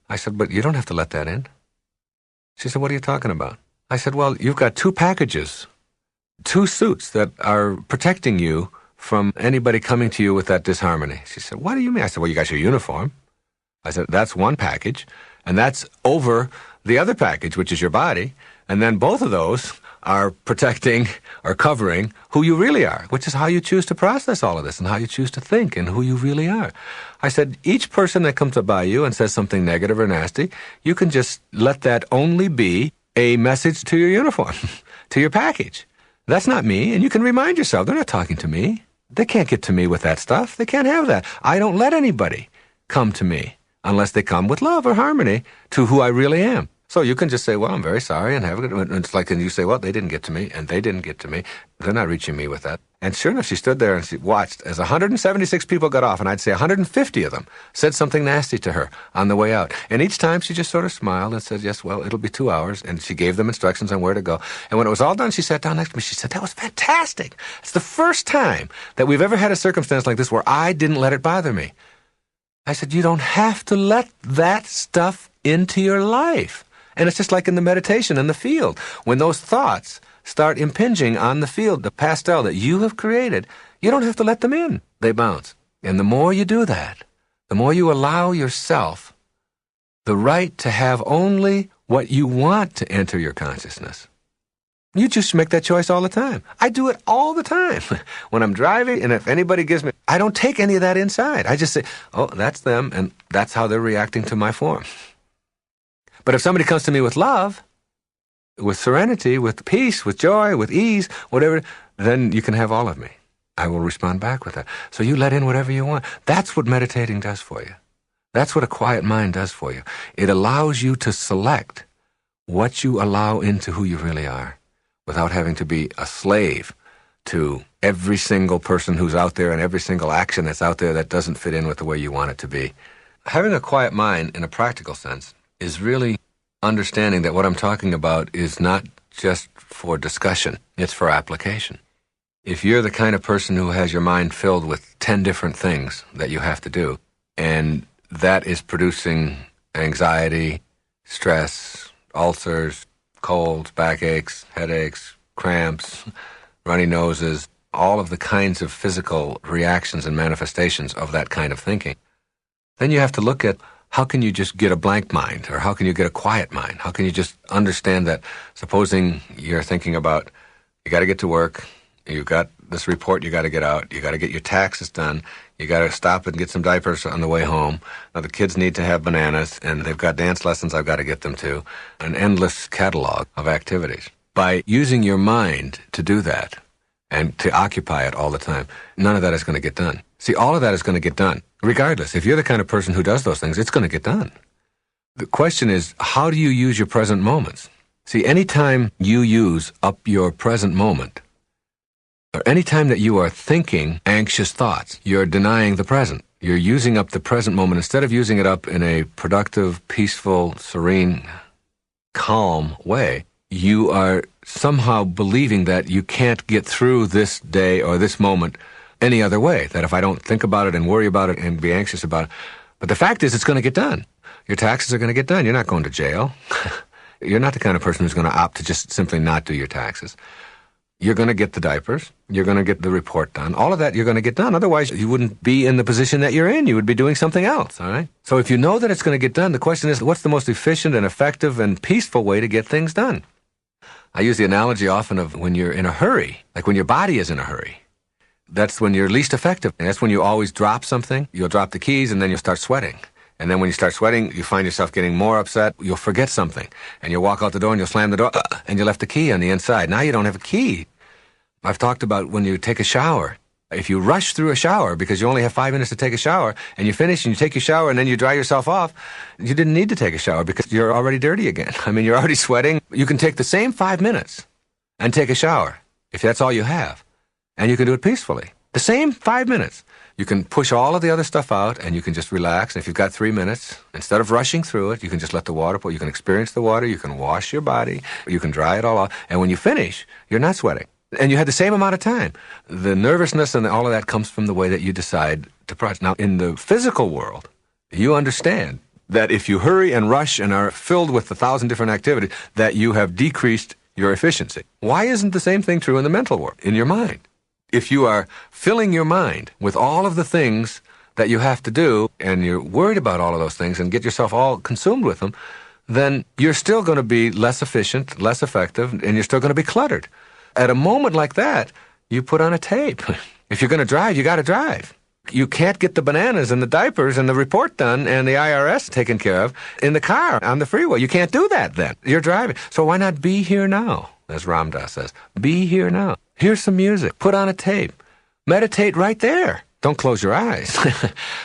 I said, but you don't have to let that in. She said, what are you talking about? I said, well, you've got 2 packages, 2 suits that are protecting you from anybody coming to you with that disharmony. She said, what do you mean? I said, well, you got your uniform. I said, that's one package, and that's over the other package, which is your body, and then both of those are protecting or covering who you really are, which is how you choose to process all of this and how you choose to think and who you really are. I said, each person that comes up by you and says something negative or nasty, you can just let that only be a message to your uniform, to your package. That's not me, and you can remind yourself, they're not talking to me. They can't get to me with that stuff. They can't have that. I don't let anybody come to me unless they come with love or harmony to who I really am. So you can just say, well, I'm very sorry, and have a good... And it's like, and you say, well, they didn't get to me, and they didn't get to me. They're not reaching me with that. And sure enough, she stood there and she watched as 176 people got off, and I'd say 150 of them said something nasty to her on the way out. And each time she just sort of smiled and said, yes, well, it'll be 2 hours. And she gave them instructions on where to go. And when it was all done, she sat down next to me. She said, that was fantastic. It's the first time that we've ever had a circumstance like this where I didn't let it bother me. I said, you don't have to let that stuff into your life. And it's just like in the meditation in the field. When those thoughts start impinging on the field, the pastel that you have created, you don't have to let them in. They bounce. And the more you do that, the more you allow yourself the right to have only what you want to enter your consciousness. You just make that choice all the time. I do it all the time. When I'm driving, and if anybody gives me... I don't take any of that inside. I just say, oh, that's them, and that's how they're reacting to my form. But if somebody comes to me with love, with serenity, with peace, with joy, with ease, whatever, then you can have all of me. I will respond back with that. So you let in whatever you want. That's what meditating does for you. That's what a quiet mind does for you. It allows you to select what you allow into who you really are without having to be a slave to every single person who's out there and every single action that's out there that doesn't fit in with the way you want it to be. Having a quiet mind in a practical sense is really understanding that what I'm talking about is not just for discussion, it's for application. If you're the kind of person who has your mind filled with 10 different things that you have to do, and that is producing anxiety, stress, ulcers, colds, backaches, headaches, cramps, runny noses, all of the kinds of physical reactions and manifestations of that kind of thinking, then you have to look at how can you just get a blank mind, or how can you get a quiet mind? How can you just understand that, supposing you're thinking about, you got to get to work, you've got this report you got to get out, you got to get your taxes done, you got to stop and get some diapers on the way home. Now the kids need to have bananas, and they've got dance lessons I've got to get them to. An endless catalog of activities. By using your mind to do that, and to occupy it all the time, none of that is going to get done. See, all of that is going to get done. Regardless, if you're the kind of person who does those things, it's going to get done. The question is, how do you use your present moments? See, anytime you use up your present moment, or anytime that you are thinking anxious thoughts, you're denying the present. You're using up the present moment instead of using it up in a productive, peaceful, serene, calm way. You are somehow believing that you can't get through this day or this moment any other way, that if I don't think about it and worry about it and be anxious about it. But the fact is, it's going to get done. Your taxes are going to get done. You're not going to jail. You're not the kind of person who's going to opt to just simply not do your taxes. You're going to get the diapers. You're going to get the report done. All of that you're going to get done. Otherwise, you wouldn't be in the position that you're in. You would be doing something else, all right? So if you know that it's going to get done, the question is, what's the most efficient and effective and peaceful way to get things done? I use the analogy often of when you're in a hurry, like when your body is in a hurry. That's when you're least effective. And that's when you always drop something. You'll drop the keys, and then you'll start sweating. And then when you start sweating, you find yourself getting more upset. You'll forget something. And you'll walk out the door, and you'll slam the door, and you left the key on the inside. Now you don't have a key. I've talked about when you take a shower. If you rush through a shower because you only have 5 minutes to take a shower, and you finish and you take your shower and then you dry yourself off, you didn't need to take a shower because you're already dirty again. I mean, you're already sweating. You can take the same 5 minutes and take a shower if that's all you have. And you can do it peacefully. The same 5 minutes. You can push all of the other stuff out and you can just relax. And if you've got 3 minutes, instead of rushing through it, you can just let the water pour. You can experience the water. You can wash your body. You can dry it all off. And when you finish, you're not sweating. And you had the same amount of time. The nervousness and all of that comes from the way that you decide to process. Now, in the physical world, you understand that if you hurry and rush and are filled with 1,000 different activities, that you have decreased your efficiency. Why isn't the same thing true in the mental world, in your mind? If you are filling your mind with all of the things that you have to do, and you're worried about all of those things and get yourself all consumed with them, then you're still going to be less efficient, less effective, and you're still going to be cluttered. At a moment like that, you put on a tape. If you're going to drive, you got to drive. You can't get the bananas and the diapers and the report done and the IRS taken care of in the car on the freeway. You can't do that then. You're driving. So why not be here now, as Ram Dass says. Be here now. Here's some music. Put on a tape. Meditate right there. Don't close your eyes.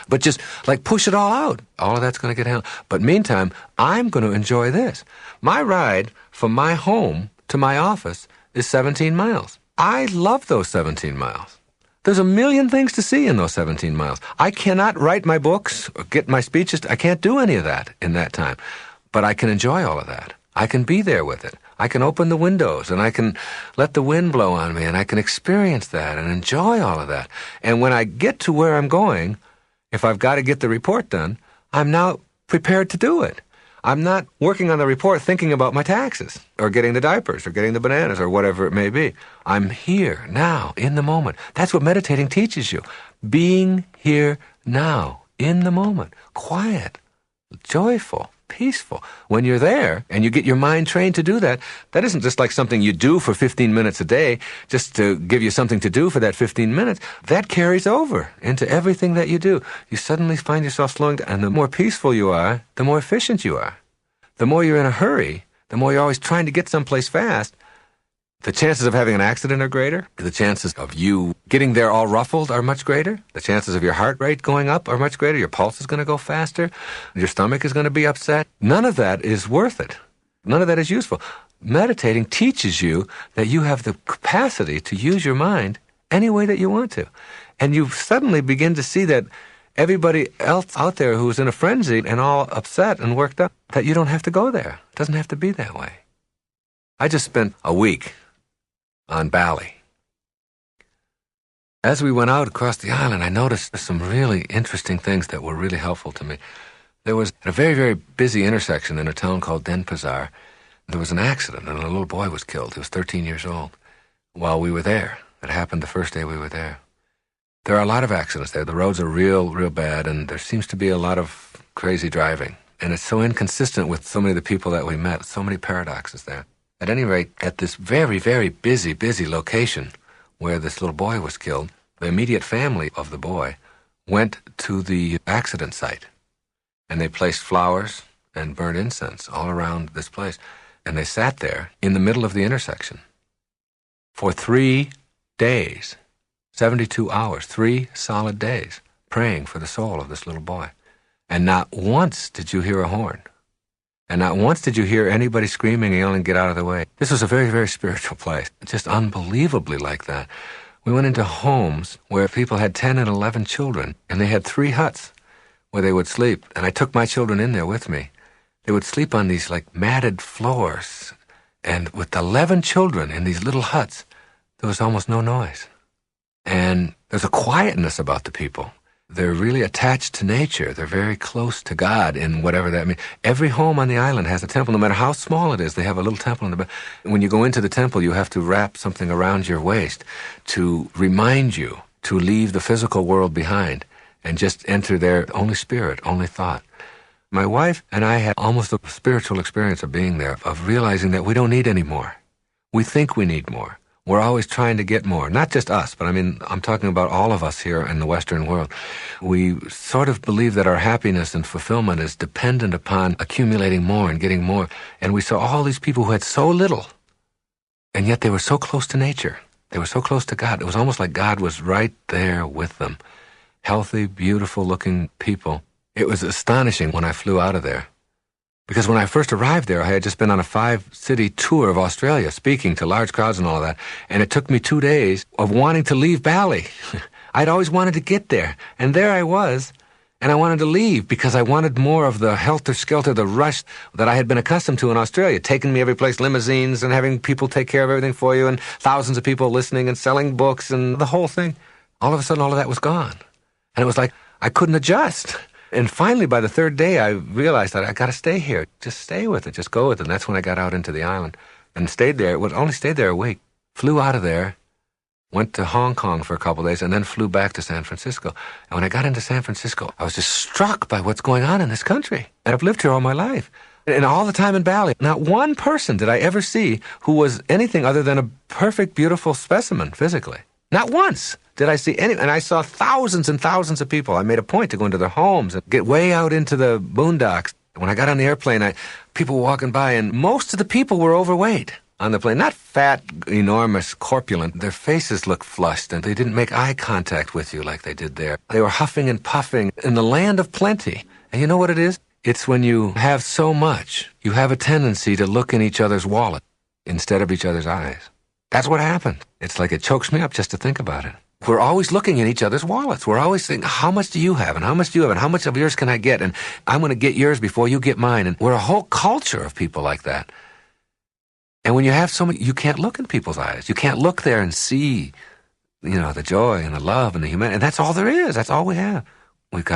But just like push it all out. All of that's going to get handled. But meantime, I'm going to enjoy this. My ride from my home to my office is 17 miles. I love those 17 miles. There's a million things to see in those 17 miles. I cannot write my books or get my speeches. I can't do any of that in that time. But I can enjoy all of that. I can be there with it. I can open the windows and I can let the wind blow on me and I can experience that and enjoy all of that. And when I get to where I'm going, if I've got to get the report done, I'm now prepared to do it. I'm not working on the report thinking about my taxes or getting the diapers or getting the bananas or whatever it may be. I'm here now in the moment. That's what meditating teaches you. Being here now in the moment. Quiet, joyful, peaceful. When you're there and you get your mind trained to do that, that isn't just like something you do for 15 minutes a day just to give you something to do for that 15 minutes. That carries over into everything that you do. You suddenly find yourself slowing down, and the more peaceful you are, the more efficient you are. The more you're in a hurry, the more you're always trying to get someplace fast, the chances of having an accident are greater. The chances of you getting there all ruffled are much greater. The chances of your heart rate going up are much greater. Your pulse is going to go faster. Your stomach is going to be upset. None of that is worth it. None of that is useful. Meditating teaches you that you have the capacity to use your mind any way that you want to. And you suddenly begin to see that everybody else out there who is in a frenzy and all upset and worked up, that you don't have to go there. It doesn't have to be that way. I just spent a week on Bali. As we went out across the island, I noticed some really interesting things that were really helpful to me. There was a very, very busy intersection in a town called Denpasar. There was an accident, and a little boy was killed. He was 13 years old while we were there. It happened the first day we were there. There are a lot of accidents there. The roads are real, real bad, and there seems to be a lot of crazy driving. And it's so inconsistent with so many of the people that we met, so many paradoxes there. At any rate, at this very, very busy, busy location where this little boy was killed, the immediate family of the boy went to the accident site. And they placed flowers and burned incense all around this place. And they sat there in the middle of the intersection for 3 days, 72 hours, 3 solid days, praying for the soul of this little boy. And not once did you hear a horn. And not once did you hear anybody screaming and yelling, "Get out of the way." This was a very, very spiritual place, just unbelievably like that. We went into homes where people had 10 and 11 children, and they had 3 huts where they would sleep. And I took my children in there with me. They would sleep on these like matted floors. And with 11 children in these little huts, there was almost no noise. And there's a quietness about the people. They're really attached to nature. They're very close to God in whatever that means. Every home on the island has a temple. No matter how small it is, they have a little temple in the back. When you go into the temple, you have to wrap something around your waist to remind you to leave the physical world behind and just enter there only spirit, only thought. My wife and I had almost a spiritual experience of being there, of realizing that we don't need any more. We think we need more. We're always trying to get more. Not just us, but I'm talking about all of us here in the Western world. We sort of believe that our happiness and fulfillment is dependent upon accumulating more and getting more. And we saw all these people who had so little, and yet they were so close to nature. They were so close to God. It was almost like God was right there with them. Healthy, beautiful-looking people. It was astonishing when I flew out of there. Because when I first arrived there, I had just been on a 5-city tour of Australia, speaking to large crowds and all that, and it took me 2 days of wanting to leave Bali. I'd always wanted to get there, and there I was, and I wanted to leave because I wanted more of the helter-skelter, the rush that I had been accustomed to in Australia, taking me every place, limousines, and having people take care of everything for you, and thousands of people listening and selling books, and the whole thing. All of a sudden, all of that was gone. And it was like I couldn't adjust. And finally, by the 3rd day, I realized that I got to stay here. Just stay with it. Just go with it. And that's when I got out into the island and stayed there. Only stayed there a week. Flew out of there, went to Hong Kong for a couple of days, and then flew back to San Francisco. And when I got into San Francisco, I was just struck by what's going on in this country. And I've lived here all my life. And all the time in Bali, not one person did I ever see who was anything other than a perfect, beautiful specimen physically. Not once did I see any, and I saw thousands and thousands of people. I made a point to go into their homes and get way out into the boondocks. When I got on the airplane, people were walking by, and most of the people were overweight on the plane. Not fat, enormous, corpulent. Their faces looked flushed, and they didn't make eye contact with you like they did there. They were huffing and puffing in the land of plenty. And you know what it is? It's when you have so much, you have a tendency to look in each other's wallet instead of each other's eyes. That's what happened. It's like it chokes me up just to think about it. We're always looking in each other's wallets. We're always thinking, how much do you have? And how much do you have? And how much of yours can I get? And I'm going to get yours before you get mine. And we're a whole culture of people like that. And when you have so many, you can't look in people's eyes. You can't look there and see, the joy and the love and the humanity. And that's all there is. That's all we have. We've got